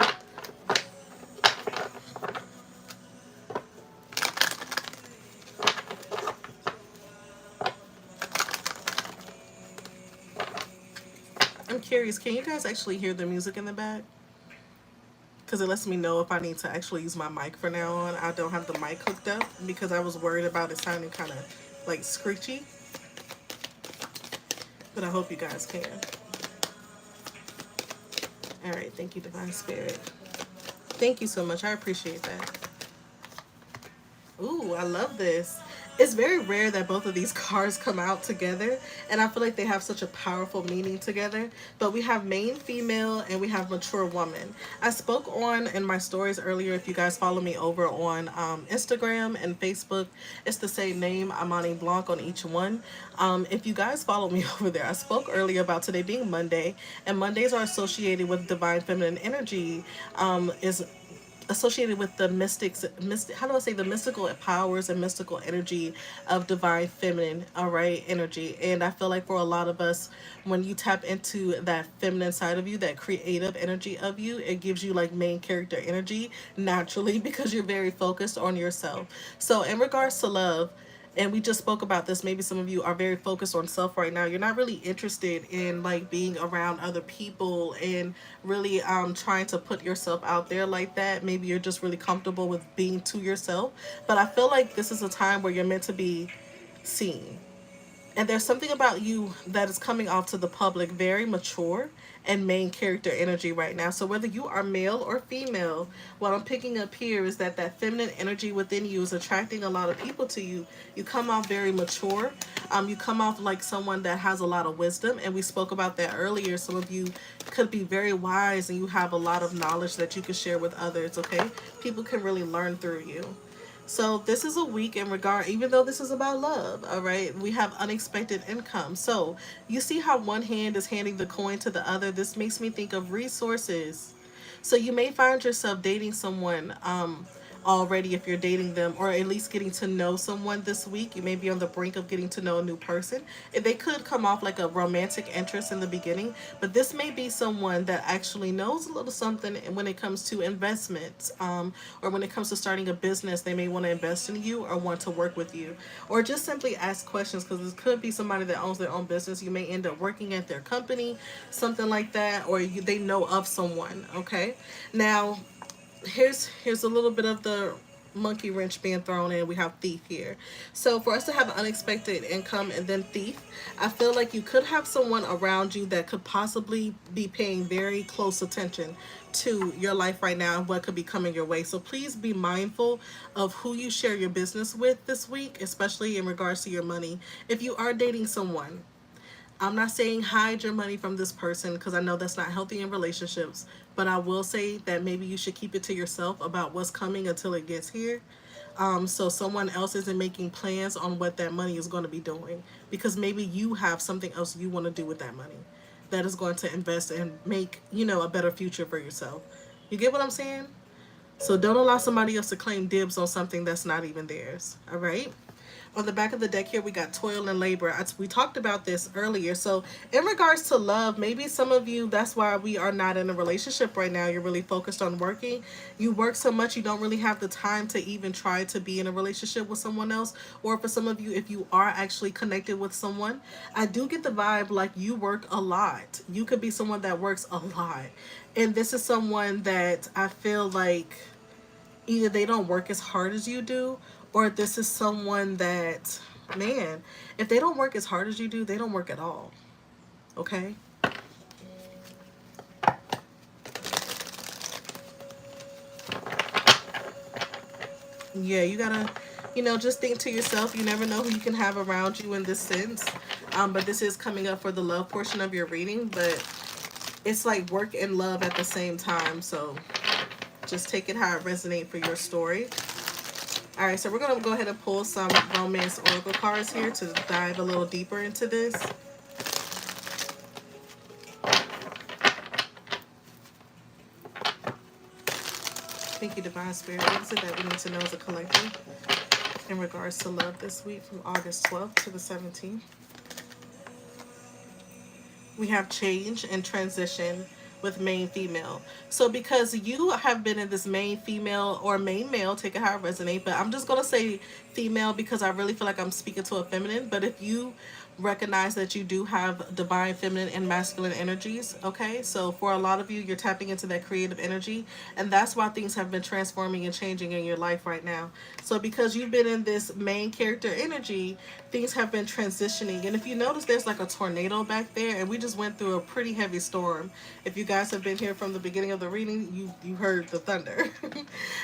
I'm curious, can you guys actually hear the music in the back? because it lets me know if I need to actually use my mic from now on. I don't have the mic hooked up because I was worried about it sounding kind of like screechy, but I hope you guys can. All right, thank you, Divine Spirit. Thank you so much. I appreciate that. Ooh, I love this. It's very rare that both of these cards come out together, and I feel like they have such a powerful meaning together. But we have main female and we have mature woman. I spoke on in my stories earlier. If you guys follow me over on Instagram and Facebook, it's the same name, Imani Blanc, on each one. If you guys follow me over there, I spoke earlier about today being Monday, and Mondays are associated with divine feminine energy. Is associated with the how do I say, the mystical powers and mystical energy of divine feminine, all right, energy. And I feel like for a lot of us, when you tap into that feminine side of you, that creative energy of you, it gives you like main character energy naturally because you're very focused on yourself. So in regards to love, and we just spoke about this, maybe some of you are very focused on self right now. You're not really interested in like being around other people and really trying to put yourself out there like that. Maybe you're just really comfortable with being to yourself, but I feel like this is a time where you're meant to be seen. And there's something about you that is coming off to the public very mature and main character energy right now. So whether you are male or female, what I'm picking up here is that that feminine energy within you is attracting a lot of people to you. You come off very mature. You come off like someone that has a lot of wisdom, and we spoke about that earlier. Some of you could be very wise and you have a lot of knowledge that you can share with others, okay? People can really learn through you. So this is a week in regard, even though this is about love, all right? We have unexpected income. So you see how one hand is handing the coin to the other. This makes me think of resources. So you may find yourself dating someone already, if you're dating them, or at least getting to know someone this week. You may be on the brink of getting to know a new person. They could come off like a romantic interest in the beginning, but this may be someone that actually knows a little something when it comes to investments, or when it comes to starting a business. They may want to invest in you or want to work with you, or just simply ask questions, because this could be somebody that owns their own business. You may end up working at their company, something like that, or they know of someone, okay? Now, here's a little bit of the monkey wrench being thrown in. We have thief here. So for us to have unexpected income and then thief, I feel like you could have someone around you that could possibly be paying very close attention to your life right now and what could be coming your way. So please be mindful of who you share your business with this week, especially in regards to your money. If you are dating someone, I'm not saying hide your money from this person, because I know that's not healthy in relationships, but I will say that maybe you should keep it to yourself about what's coming until it gets here. So someone else isn't making plans on what that money is going to be doing, because maybe you have something else you want to do with that money that is going to invest and make, a better future for yourself. You get what I'm saying? So don't allow somebody else to claim dibs on something that's not even theirs. All right? On the back of the deck here, we got toil and labor. We talked about this earlier. So in regards to love, maybe some of you, that's why we are not in a relationship right now. You're really focused on working. You work so much, you don't really have the time to even try to be in a relationship with someone else. Or for some of you, if you are actually connected with someone, I do get the vibe like you work a lot. You could be someone that works a lot. And this is someone that I feel like either they don't work as hard as you do, or this is someone that, man, if they don't work as hard as you do, they don't work at all. Okay? Yeah, you gotta, just think to yourself. You never know who you can have around you in this sense. But this is coming up for the love portion of your reading, but it's like work and love at the same time. So just take it how it resonates for your story. All right, so we're going to go ahead and pull some romance oracle cards here to dive a little deeper into this. Thank you, Divine Spirit. What is it that we need to know as a collective in regards to love this week from August 12th to the 17th? We have change and transition with main female. So because you have been in this main female or main male, take it how it resonates, but I'm just going to say female because I really feel like I'm speaking to a feminine. But if you recognize that you do have divine feminine and masculine energies. Okay, so for a lot of you, you're tapping into that creative energy, and that's why things have been transforming and changing in your life right now. So because you've been in this main character energy, things have been transitioning. And if you notice, there's like a tornado back there, and we just went through a pretty heavy storm. If you guys have been here from the beginning of the reading, you heard the thunder.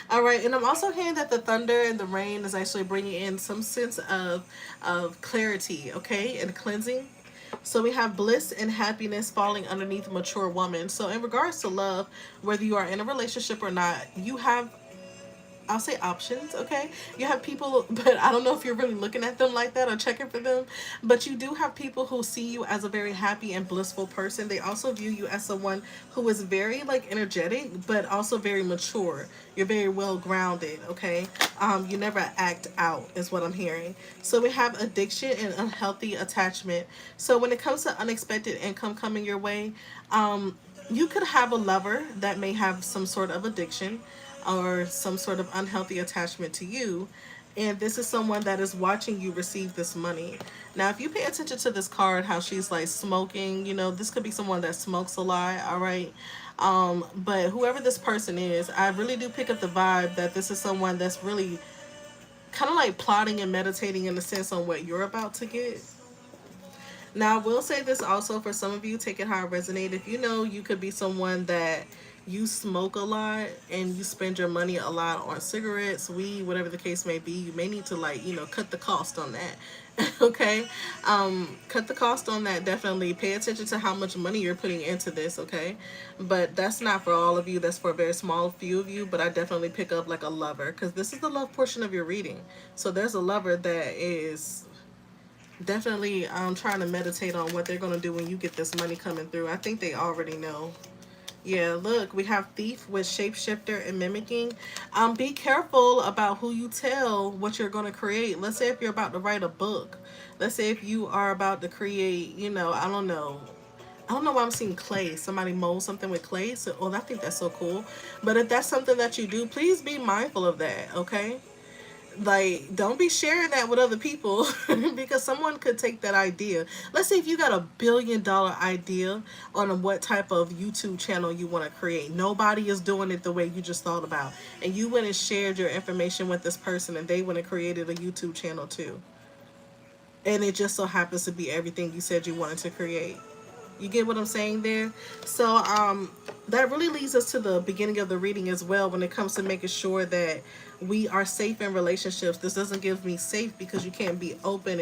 All right, and I'm also hearing that the thunder and the rain is actually bringing in some sense of clarity, okay, and cleansing. So we have bliss and happiness falling underneath a mature woman. So in regards to love, whether you are in a relationship or not, you have, I'll say, options, okay? You have people, but I don't know if you're really looking at them like that or checking for them, but you do have people who see you as a very happy and blissful person. They also view you as someone who is very like energetic, but also very mature. You're very well grounded, okay? You never act out, is what I'm hearing. So we have addiction and unhealthy attachment. So when it comes to unexpected income coming your way, you could have a lover that may have some sort of addiction or some sort of unhealthy attachment to you. And this is someone that is watching you receive this money. Now, if you pay attention to this card, how she's like smoking, you know, this could be someone that smokes a lot, all right? But whoever this person is, I really do pick up the vibe that this is someone that's really kind of like plotting and meditating in a sense on what you're about to get. Now, I will say this also for some of you, take it how it resonates. If you know you could be someone that you smoke a lot and you spend your money a lot on cigarettes, weed, whatever the case may be, you may need to, like, you know, cut the cost on that. Okay? Cut the cost on that. Definitely pay attention to how much money you're putting into this, okay? But that's not for all of you. That's for a very small few of you. But I definitely pick up like a lover, because this is the love portion of your reading. So there's a lover that is definitely trying to meditate on what they're going to do when you get this money coming through. I think they already know. Yeah, look, we have thief with shapeshifter and mimicking. Be careful about who you tell what you're going to create. Let's say if you're about to write a book. Let's say if you are about to create, you know, I don't know. I don't know why I'm seeing clay. Somebody mold something with clay. So, oh, I think that's so cool. But if that's something that you do, please be mindful of that, okay? Like, don't be sharing that with other people because someone could take that idea. Let's say if you got $1 billion idea on what type of YouTube channel you want to create. Nobody is doing it the way you just thought about. And you went and shared your information with this person and they went and created a YouTube channel too. And it just so happens to be everything you said you wanted to create. You get what I'm saying there? So that really leads us to the beginning of the reading as well when it comes to making sure that we are safe in relationships. This doesn't give me safe because you can't be open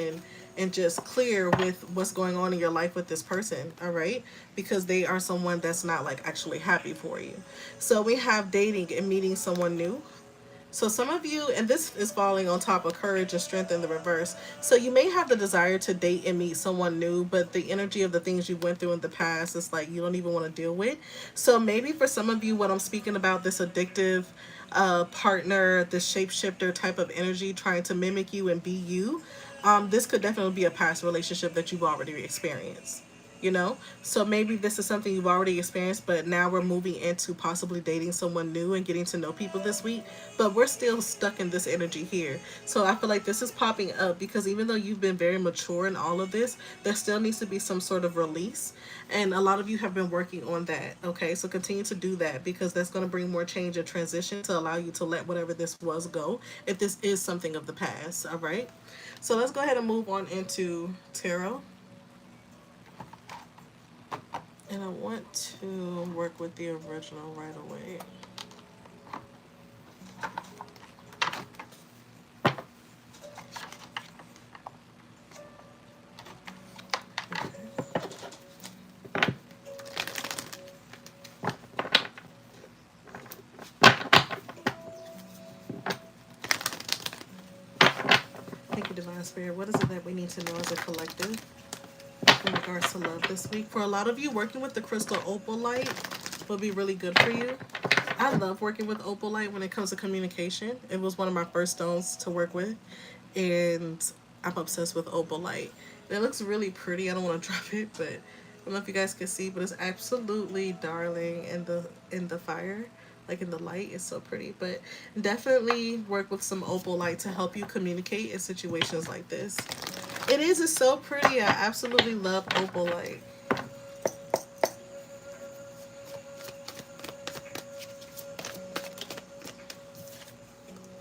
and just clear with what's going on in your life with this person, all right? Because they are someone that's not like actually happy for you. So we have dating and meeting someone new. So some of you, and this is falling on top of courage and strength in the reverse. So you may have the desire to date and meet someone new, but the energy of the things you went through in the past is like you don't even want to deal with. So maybe for some of you, what I'm speaking about, this addictive partner, this shapeshifter type of energy trying to mimic you and be you, this could definitely be a past relationship that you've already experienced, you know. So maybe this is something you've already experienced, but now we're moving into possibly dating someone new and getting to know people this week, but we're still stuck in this energy here. So I feel like this is popping up because even though you've been very mature in all of this, there still needs to be some sort of release, and a lot of you have been working on that. Okay, so continue to do that because that's going to bring more change and transition to allow you to let whatever this was go if this is something of the past. All right, so let's go ahead and move on into tarot. And I want to work with the original right away. Thank you, Divine Spirit. What is it that we need to know as a collective in regards to love this week? For a lot of you, working with the crystal opal light will be really good for you. I love working with opal light when it comes to communication. It was one of my first stones to work with, and I'm obsessed with opal light. And it looks really pretty. I don't want to drop it, but I don't know if you guys can see, but it's absolutely darling in the fire. Like in the light, it's so pretty. But definitely work with some opal light to help you communicate in situations like this. It is. It's so pretty. I absolutely love opal light.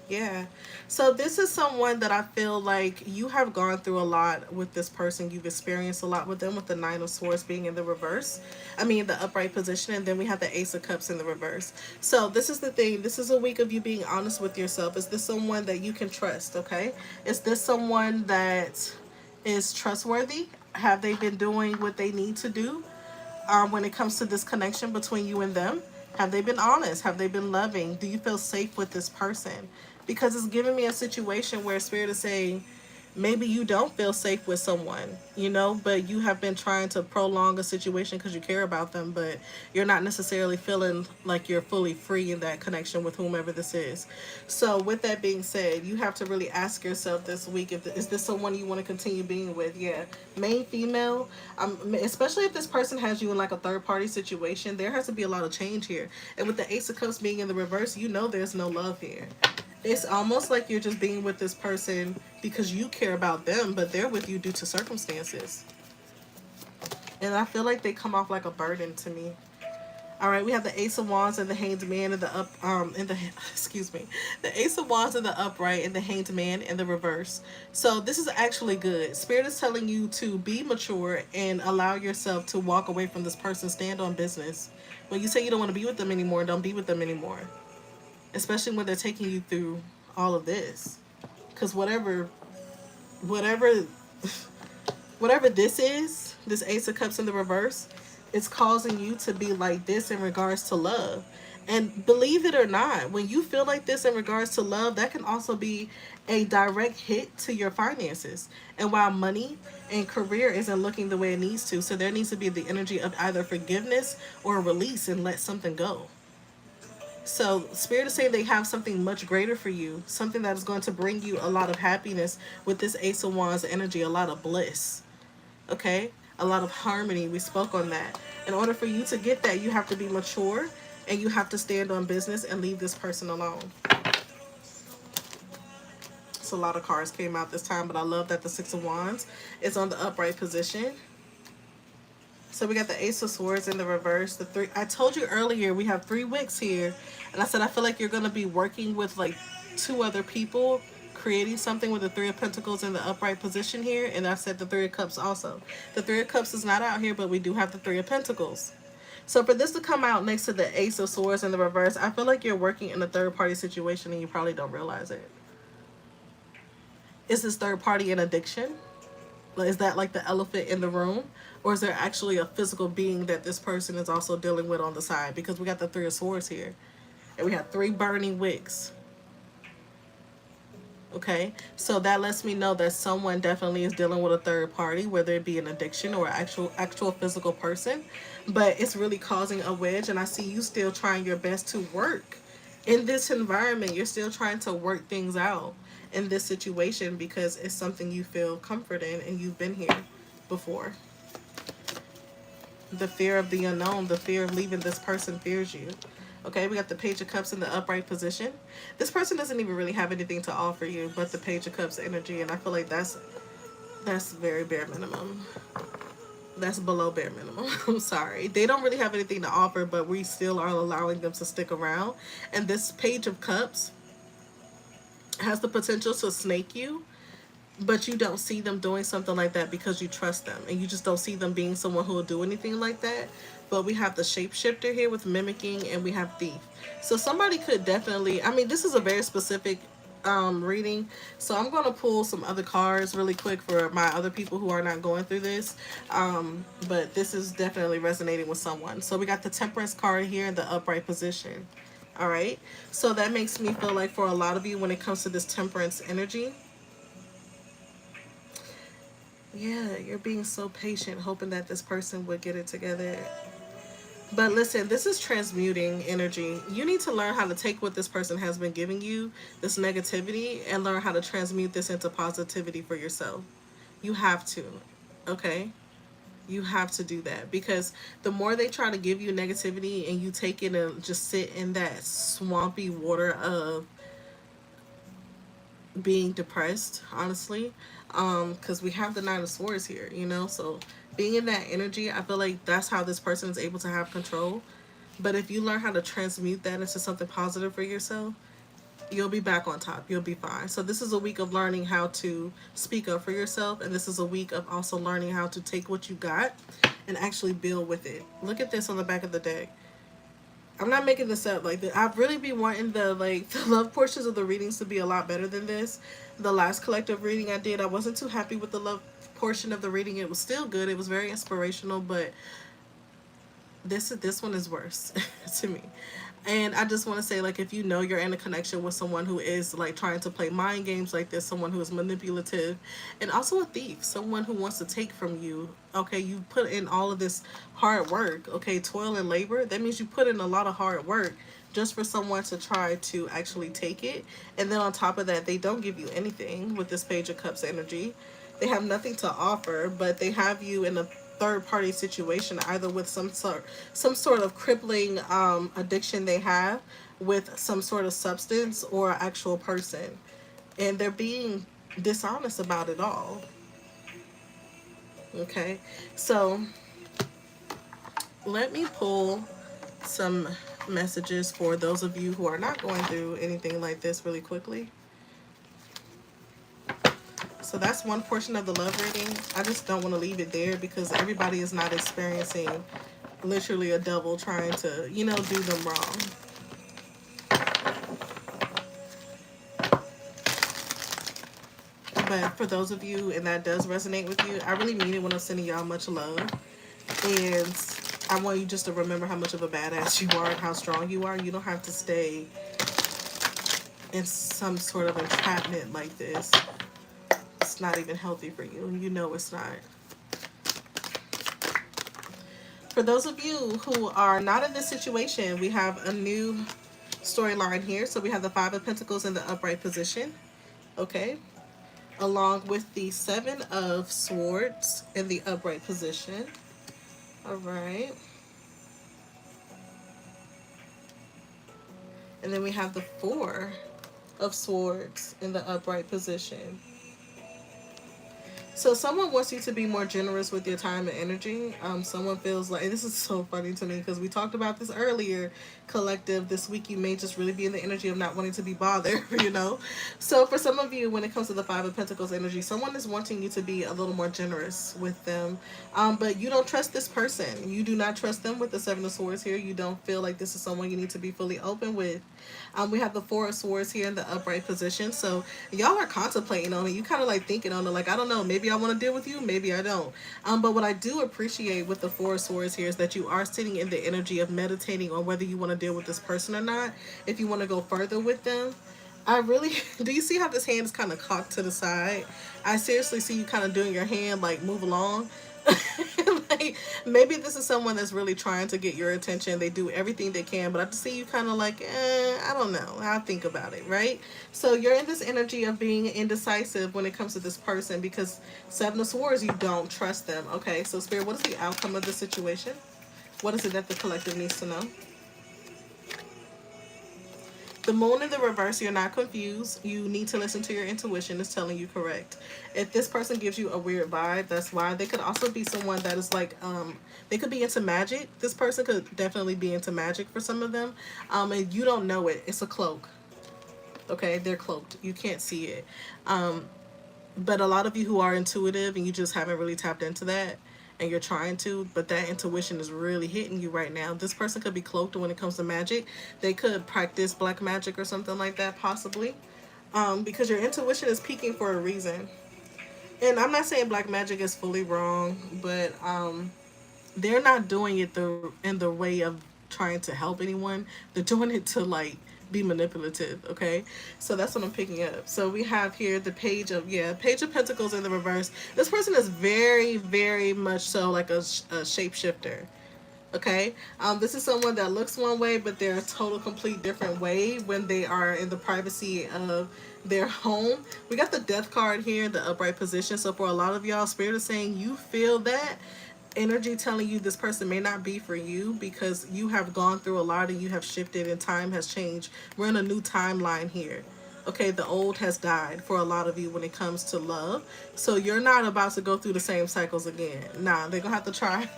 Yeah. So this is someone that I feel like you have gone through a lot with this person. You've experienced a lot with them, with the Nine of Swords being in the reverse. I mean, the upright position, and then we have the Ace of Cups in the reverse. So this is the thing. This is a week of you being honest with yourself. Is this someone that you can trust? Okay. Is this someone that is trustworthy? Have they been doing what they need to do? When it comes to this connection between you and them? Have they been honest? Have they been loving? Do you feel safe with this person? Because it's giving me a situation where Spirit is saying, maybe you don't feel safe with someone, but you have been trying to prolong a situation because you care about them, but you're not necessarily feeling like you're fully free in that connection with whomever this is. So with that being said, you have to really ask yourself this week, if is this someone you want to continue being with? Yeah, main female. Especially if this person has you in like a third party situation, there has to be a lot of change here. And with the Ace of Cups being in the reverse, there's no love here. It's almost like you're just being with this person because you care about them, but they're with you due to circumstances. And I feel like they come off like a burden to me. All right, we have the Ace of Wands and the Hanged Man in the in the excuse me, the Ace of Wands in the upright and the Hanged Man in the reverse. So this is actually good. Spirit is telling you to be mature and allow yourself to walk away from this person. Stand on business. When you say you don't want to be with them anymore, don't be with them anymore. Especially when they're taking you through all of this, because whatever whatever this is, this Ace of Cups in the reverse, it's causing you to be like this in regards to love. And believe it or not, when you feel like this in regards to love, that can also be a direct hit to your finances. And while money and career isn't looking the way it needs to, so there needs to be the energy of either forgiveness or release and let something go. So, Spirit is saying they have something much greater for you, something that is going to bring you a lot of happiness with this Ace of Wands energy, a lot of bliss, okay? A lot of harmony. We spoke on that. In order for you to get that, you have to be mature and you have to stand on business and leave this person alone. So, a lot of cards came out this time, but I love that the Six of Wands is on the upright position. So we got the Ace of Swords in the reverse. The three. I told you earlier we have 3 wicks here, and I said I feel like you're gonna be working with like 2 other people, creating something with the Three of Pentacles in the upright position here, and I said the Three of Cups also. The Three of Cups is not out here, but we do have the Three of Pentacles. So for this to come out next to the Ace of Swords in the reverse, I feel like you're working in a third party situation and you probably don't realize it. Is this third party an addiction? Is that like the elephant in the room? Or is there actually a physical being that this person is also dealing with on the side? Because we got the Three of Swords here. And we have 3 burning wicks. Okay? So that lets me know that someone definitely is dealing with a third party, whether it be an addiction or actual physical person. But it's really causing a wedge, and I see you still trying your best to work in this environment. You're still trying to work things out in this situation because it's something you feel comfort in and you've been here before. The fear of the unknown, the fear of leaving this person fears you. Okay, we got the Page of Cups in the upright position. This person doesn't even really have anything to offer you but the Page of Cups energy, and I feel like that's very bare minimum. That's below bare minimum. I'm sorry. They don't really have anything to offer, but we still are allowing them to stick around. And this Page of Cups has the potential to snake you, but you don't see them doing something like that because you trust them, and you just don't see them being someone who will do anything like that. But we have the shapeshifter here with mimicking, and we have thief. So somebody could definitely, I mean, this is a very specific reading, so I'm going to pull some other cards really quick for my other people who are not going through this, but this is definitely resonating with someone. So we got the Temperance card here in the upright position. All right, so that makes me feel like for a lot of you, when it comes to this temperance energy, yeah, you're being so patient, hoping that this person would get it together. But listen, this is transmuting energy. You need to learn how to take what this person has been giving you, this negativity, and learn how to transmute this into positivity for yourself. You have to, okay? You have to do that, because the more they try to give you negativity and you take it and just sit in that swampy water of being depressed, honestly, Because we have the Nine of Swords here, you know. So being in that energy, I feel like that's how this person is able to have control. But if you learn how to transmute that into something positive for yourself, you'll be back on top. You'll be fine. So this is a week of learning how to speak up for yourself, and this is a week of also learning how to take what you got and actually build with it. Look at this on the back of the deck. I'm not making this up. Like, I've really been wanting the love portions of the readings to be a lot better than this. The last collective reading I did, I wasn't too happy with the love portion of the reading. It was still good. It was very inspirational, but this one is worse to me. And I just want to say, like, if you know you're in a connection with someone who is like trying to play mind games like this, someone who is manipulative, and also a thief, someone who wants to take from you. Okay, you put in all of this hard work, okay, toil and labor. That means you put in a lot of hard work just for someone to try to actually take it. And then on top of that, they don't give you anything with this Page of Cups energy. They have nothing to offer, but they have you in a third party situation, either with some sort of crippling addiction they have with some sort of substance or actual person, and they're being dishonest about it all. Okay, so let me pull some messages for those of you who are not going through anything like this really quickly. So that's one portion of the love reading. I just don't want to leave it there because everybody is not experiencing literally a devil trying to, do them wrong. But for those of you, and that does resonate with you, I really mean it when I'm sending y'all much love. And I want you just to remember how much of a badass you are and how strong you are. You don't have to stay in some sort of entrapment like this. It's not even healthy for you. You know it's not. For those of you who are not in this situation, we have a new storyline here. So we have the Five of Pentacles in the upright position. Okay. Along with the Seven of Swords in the upright position. All right. And then we have the Four of Swords in the upright position. So someone wants you to be more generous with your time and energy. Someone feels like, this is so funny to me because we talked about this earlier, collective. This week you may just really be in the energy of not wanting to be bothered, So for some of you, when it comes to the Five of Pentacles energy, someone is wanting you to be a little more generous with them. But you don't trust this person. You do not trust them with the Seven of Swords here. You don't feel like this is someone you need to be fully open with. We have the Four of Swords here in the upright position. So y'all are contemplating on it. You kind of like thinking on it. Like, I don't know, maybe I want to deal with you, maybe I don't. But what I do appreciate with the Four of Swords here is that you are sitting in the energy of meditating on whether you want to deal with this person or not. If you want to go further with them. I really, do you see how this hand is kind of cocked to the side? I seriously see you kind of doing your hand like move along. Like, maybe this is someone that's really trying to get your attention. They do everything they can, but I just see you kind of like, I don't know. I'll think about it, right? So you're in this energy of being indecisive when it comes to this person because Seven of Swords, you don't trust them. Okay, so Spirit, what is the outcome of the situation? What is it that the collective needs to know? The Moon in the reverse, you're not confused. You need to listen to your intuition. It's telling you correct. If this person gives you a weird vibe, that's why. They could also be someone that is like, they could be into magic. This person could definitely be into magic for some of them. And you don't know it. It's a cloak. Okay, they're cloaked. You can't see it. But a lot of you who are intuitive and you just haven't really tapped into that, and you're trying to, but that intuition is really hitting you right now. This person could be cloaked when it comes to magic. They could practice black magic or something like that, possibly. Because your intuition is peaking for a reason. And I'm not saying black magic is fully wrong, but they're not doing it in the way of trying to help anyone. They're doing it to like be manipulative. Okay, so that's what I'm picking up. So we have here the Page of Pentacles in the reverse. This person is very, very much so like a shapeshifter. Okay, this is someone that looks one way, but they're a total complete different way when they are in the privacy of their home. We got the Death card here in the upright position. So for a lot of y'all, Spirit is saying you feel that energy telling you this person may not be for you because you have gone through a lot and you have shifted and time has changed. We're in a new timeline here. Okay, the old has died for a lot of you when it comes to love. So you're not about to go through the same cycles again. Nah, they're gonna have to try.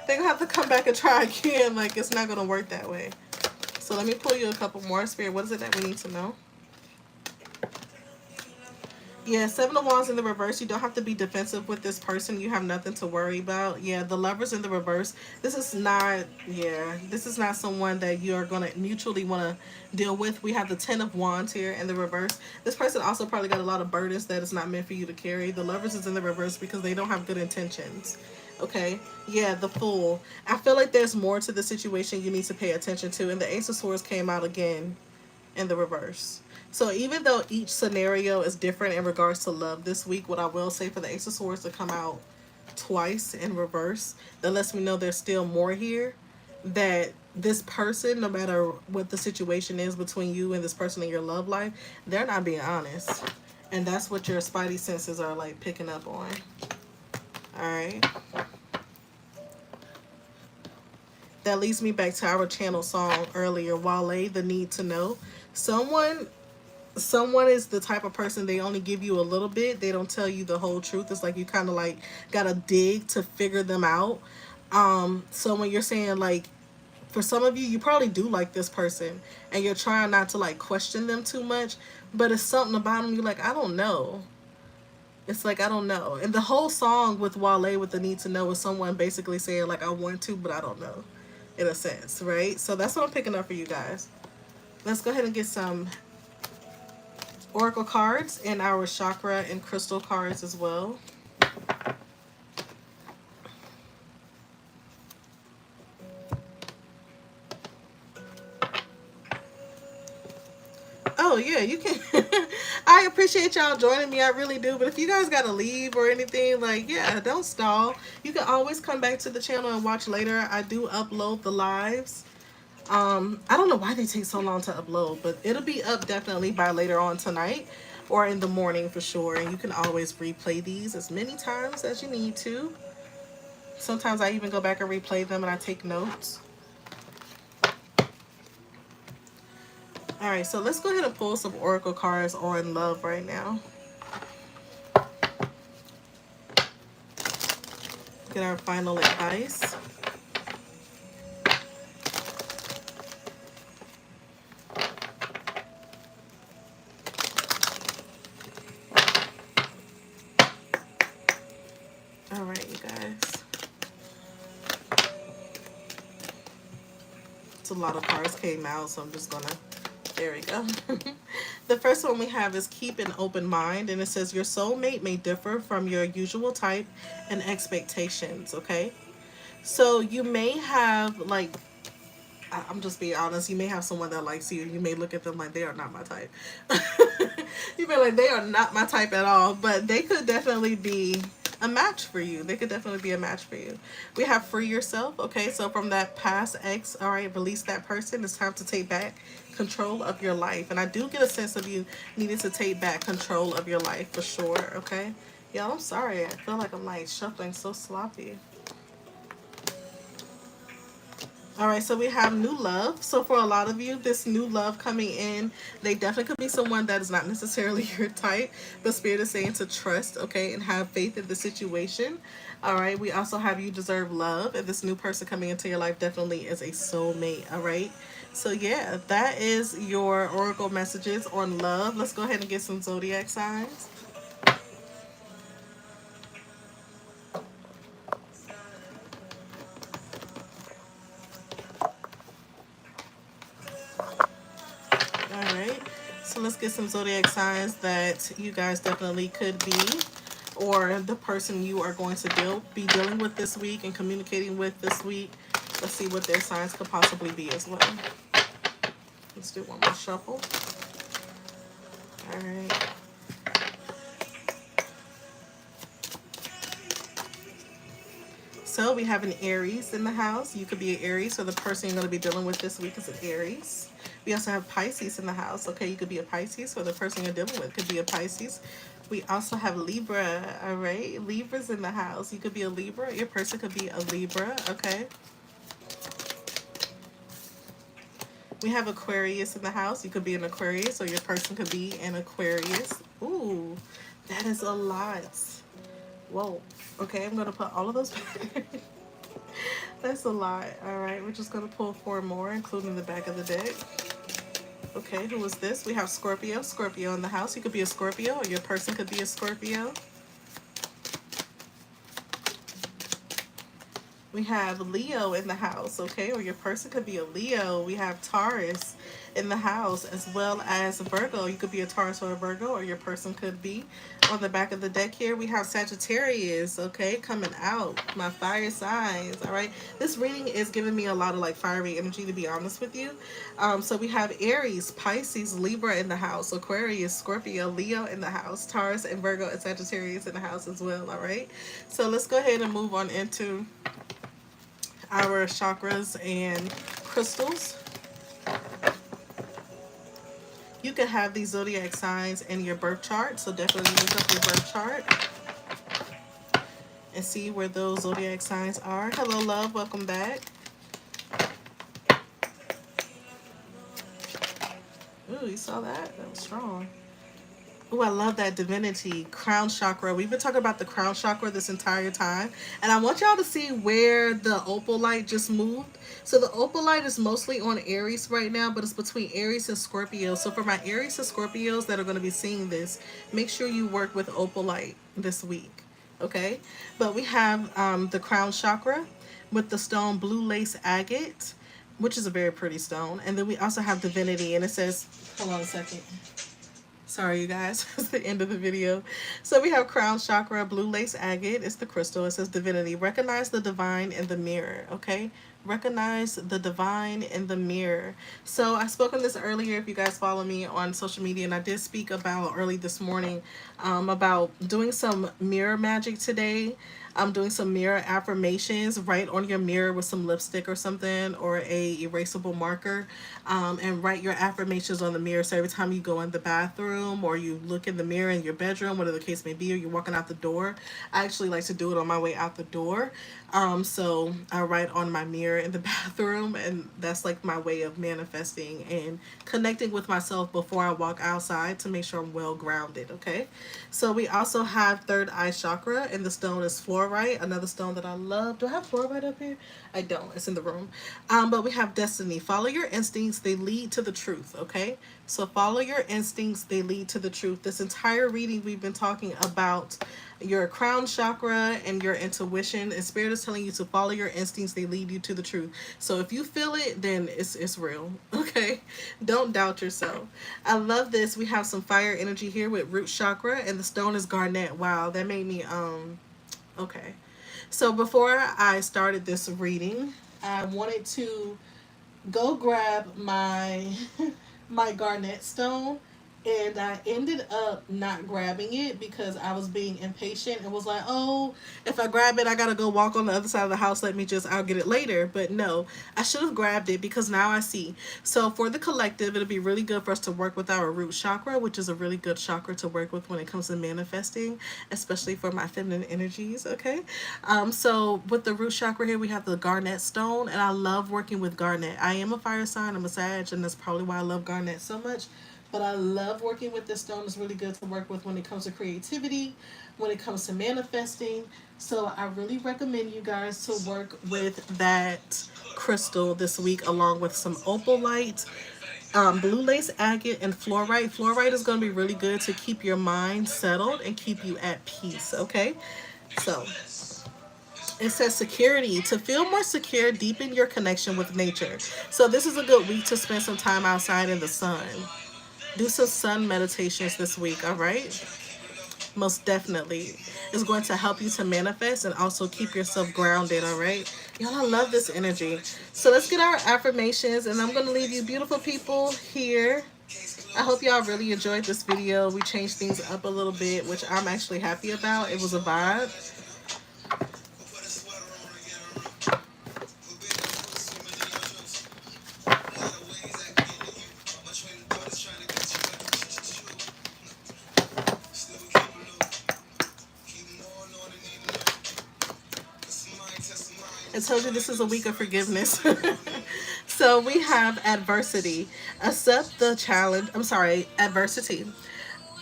They're gonna have to come back and try again. Like, it's not gonna work that way. So let me pull you a couple more. Spirit, what is it that we need to know? Yeah, Seven of Wands in the reverse. You don't have to be defensive with this person. You have nothing to worry about. Yeah, the Lovers in the reverse. This is not, yeah, this is not someone that you are going to mutually want to deal with. We have the Ten of Wands here in the reverse. This person also probably got a lot of burdens that is not meant for you to carry. The Lovers is in the reverse because they don't have good intentions. Okay, yeah, the Fool. I feel like there's more to the situation you need to pay attention to. And the Ace of Swords came out again in the reverse. So even though each scenario is different in regards to love this week, what I will say for the Ace of Swords to come out twice in reverse, that lets me know there's still more here. That this person, no matter what the situation is between you and this person in your love life, they're not being honest. And that's what your spidey senses are like picking up on. Alright. That leads me back to our channel song earlier, Wale, The Need to Know. Someone is the type of person, they only give you a little bit. They don't tell you the whole truth. It's like you kind of like gotta dig to figure them out. So when you're saying like, for some of you, you probably do like this person and you're trying not to like question them too much, but it's something about them you're like, I don't know. It's like, I don't know. And the whole song with Wale with The Need to Know is someone basically saying like, I want to, but I don't know, in a sense, right? So that's what I'm picking up for you guys. Let's go ahead and get some oracle cards and our chakra and crystal cards as well. Oh yeah, you can. I appreciate y'all joining me. I really do. But if you guys gotta leave or anything, like, yeah, don't stall. You can always come back to the channel and watch later. I do upload the lives. I don't know why they take so long to upload, but it'll be up definitely by later on tonight or in the morning for sure. And you can always replay these as many times as you need to. Sometimes I even go back and replay them and I take notes. Alright, so let's go ahead and pull some oracle cards on love right now. Get our final advice. Alright, you guys. It's a lot of cards came out, so I'm just gonna, there we go. The first one we have is keep an open mind, and it says your soulmate may differ from your usual type and expectations, okay? So you may have, like, I'm just being honest, you may have someone that likes you. You may look at them like they are not my type. You may like, they are not my type at all, but they could definitely be a match for you. They could definitely be a match for you. We have free yourself, okay? So from that past ex, all right, release that person. It's time to take back control of your life. And I do get a sense of you needing to take back control of your life for sure, okay? Y'all, I'm sorry. I feel like I'm like shuffling so sloppy. All right, so we have new love. So for a lot of you, this new love coming in, they definitely could be someone that is not necessarily your type, but Spirit is saying to trust, okay, and have faith in the situation. All right, we also have you deserve love, and this new person coming into your life definitely is a soulmate, all right? So yeah, that is your oracle messages on love. Let's go ahead and get some zodiac signs. Alright, so let's get some zodiac signs that you guys definitely could be, or the person you are going to be dealing with this week and communicating with this week. Let's see what their signs could possibly be as well. Let's do one more shuffle. Alright. So we have an Aries in the house. You could be an Aries, so the person you're going to be dealing with this week is an Aries. We also have Pisces in the house. Okay, you could be a Pisces, so the person you're dealing with could be a Pisces. We also have Libra, all right? Libra's in the house. You could be a Libra. Your person could be a Libra, okay? We have Aquarius in the house. You could be an Aquarius or your person could be an Aquarius. Ooh, that is a lot. Whoa. Okay, I'm going to put all of those back. That's a lot. All right, we're just going to pull 4 more, including the back of the deck. Okay, who is this? We have Scorpio. Scorpio in the house. You could be a Scorpio or your person could be a Scorpio. We have Leo in the house, okay? Or your person could be a Leo. We have Taurus in the house as well as Virgo. You could be a Taurus or a Virgo, or your person could be. On the back of the deck here, we have Sagittarius, okay? Coming out. My fire signs, all right? This reading is giving me a lot of like fiery energy, to be honest with you. So we have Aries, Pisces, Libra in the house, Aquarius, Scorpio, Leo in the house, Taurus and Virgo and Sagittarius in the house as well, all right? So let's go ahead and move on into our chakras and crystals. You can have these zodiac signs in your birth chart, so definitely look up your birth chart and see where those zodiac signs are. Hello, love. Welcome back. Ooh, you saw that? That was strong. Ooh, I love that divinity. Crown chakra. We've been talking about the crown chakra this entire time. And I want y'all to see where the opal light just moved. So the opal light is mostly on Aries right now, but it's between Aries and Scorpio. So for my Aries and Scorpios that are going to be seeing this, make sure you work with opal light this week. Okay? But we have the crown chakra with the stone blue lace agate, which is a very pretty stone. And then we also have divinity, and it says, hold on a second. Sorry, you guys. It's the end of the video. So we have crown chakra, blue lace agate. It's the crystal. It says divinity. Recognize the divine in the mirror. Okay? Recognize the divine in the mirror. So I spoke on this earlier if you guys follow me on social media, and I did speak about early this morning about doing some mirror magic today. I'm doing some mirror affirmations. Write on your mirror with some lipstick or something, or a erasable marker, and write your affirmations on the mirror. So every time you go in the bathroom or you look in the mirror in your bedroom, whatever the case may be, or you're walking out the door, I actually like to do it on my way out the door. So I write on my mirror in the bathroom, and that's like my way of manifesting and connecting with myself before I walk outside to make sure I'm well grounded. Okay, so we also have third eye chakra, and the stone is fluorite, another stone that I love. Do I have fluorite up here? I don't. It's in the room. But we have destiny. Follow your instincts. They lead to the truth. Okay, so follow your instincts. They lead to the truth. This entire reading we've been talking about your crown chakra and your intuition, and spirit is telling you to follow your instincts. They lead you to the truth. So if you feel it, then it's real. Okay, don't doubt yourself. I love this. We have some fire energy here with root chakra, and the stone is garnet. Wow, that made me okay. So before I started this reading, I wanted to go grab my my garnet stone, and I ended up not grabbing it because I was being impatient and was like, oh, if I grab it, I gotta go walk on the other side of the house. I'll get it later. But no, I should have grabbed it because now I see. So for the collective, it'll be really good for us to work with our root chakra, which is a really good chakra to work with when it comes to manifesting, especially for my feminine energies, okay? So with the root chakra here, we have the garnet stone, and I love working with garnet. I am a fire sign, I'm a Sag, and that's probably why I love garnet so much. But I love working with this stone. It's really good to work with when it comes to creativity, when it comes to manifesting. So I really recommend you guys to work with that crystal this week, along with some opalite, blue lace agate, and fluorite. Fluorite is going to be really good to keep your mind settled and keep you at peace, okay? So it says security. To feel more secure, deepen your connection with nature. So this is a good week to spend some time outside in the sun. Do some sun meditations this week, all right? Most definitely. It's going to help you to manifest and also keep yourself grounded, all right? Y'all, I love this energy. So let's get our affirmations, and I'm going to leave you beautiful people here. I hope y'all really enjoyed this video. We changed things up a little bit, which I'm actually happy about. It was a vibe. I told you this is a week of forgiveness. So we have adversity. Accept the challenge. I'm sorry, adversity.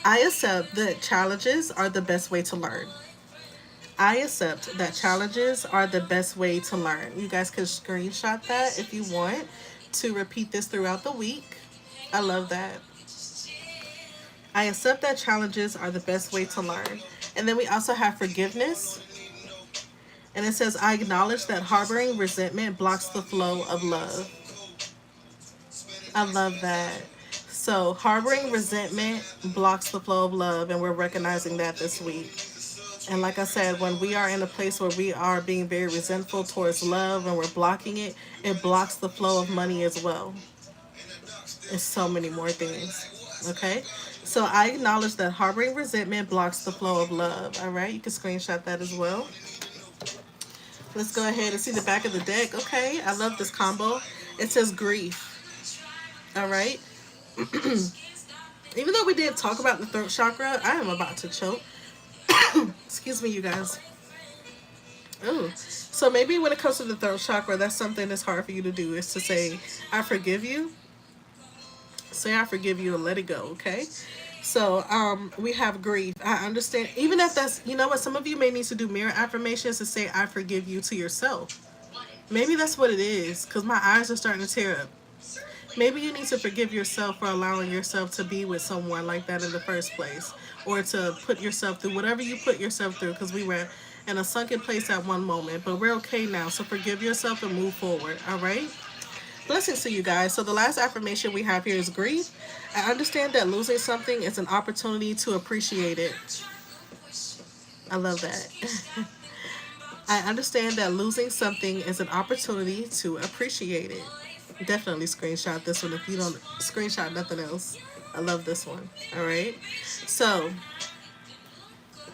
I accept that challenges are the best way to learn. I accept that challenges are the best way to learn. You guys can screenshot that if you want to repeat this throughout the week. I love that. I accept that challenges are the best way to learn. And then we also have forgiveness. And it says, I acknowledge that harboring resentment blocks the flow of love. I love that. So, harboring resentment blocks the flow of love, and we're recognizing that this week. And like I said, when we are in a place where we are being very resentful towards love and we're blocking it, it blocks the flow of money as well. And so many more things. Okay? So I acknowledge that harboring resentment blocks the flow of love. All right? You can screenshot that as well. Let's go ahead and see the back of the deck. Okay? I love this combo. It says grief. All right? Even though we did talk about the throat chakra, I am about to choke. Excuse me, you guys. Oh, so maybe when it comes to the throat chakra, that's something that's hard for you to do is to say, I forgive you. Say, I forgive you and let it go, okay? So, we have grief. I understand. Even if that's, you know what, some of you may need to do mirror affirmations to say, I forgive you to yourself. Maybe that's what it is, because my eyes are starting to tear up. Maybe you need to forgive yourself for allowing yourself to be with someone like that in the first place, or to put yourself through whatever you put yourself through, because we were in a sunken place at one moment, but we're okay now. So forgive yourself and move forward. All right. Blessings to you guys. So the last affirmation we have here is grief. I understand that losing something is an opportunity to appreciate it. I love that. I understand that losing something is an opportunity to appreciate it. Definitely screenshot this one if you don't screenshot nothing else. I love this one. All right. So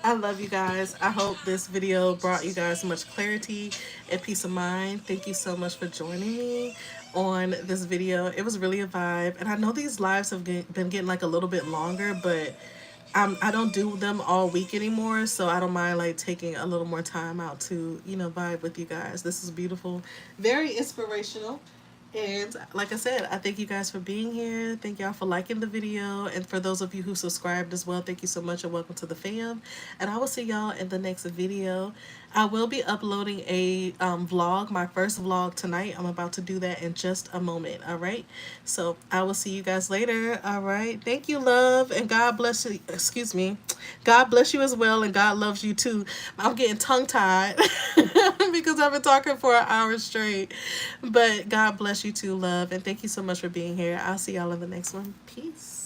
I love you guys. I hope this video brought you guys much clarity and peace of mind. Thank you so much for joining me on this video. It was really a vibe. And I know these lives have been getting like a little bit longer, but I don't do them all week anymore. So I don't mind like taking a little more time out to, vibe with you guys. This is beautiful. Very inspirational. And like I said, I thank you guys for being here. Thank y'all for liking the video. And for those of you who subscribed as well, thank you so much and welcome to the fam. And I will see y'all in the next video. I will be uploading a vlog, my first vlog tonight. I'm about to do that in just a moment. All right. So I will see you guys later. All right. Thank you, love. And God bless you. Excuse me. God bless you as well. And God loves you too. I'm getting tongue tied because I've been talking for an hour straight. But God bless you too, love. And thank you so much for being here. I'll see y'all in the next one. Peace.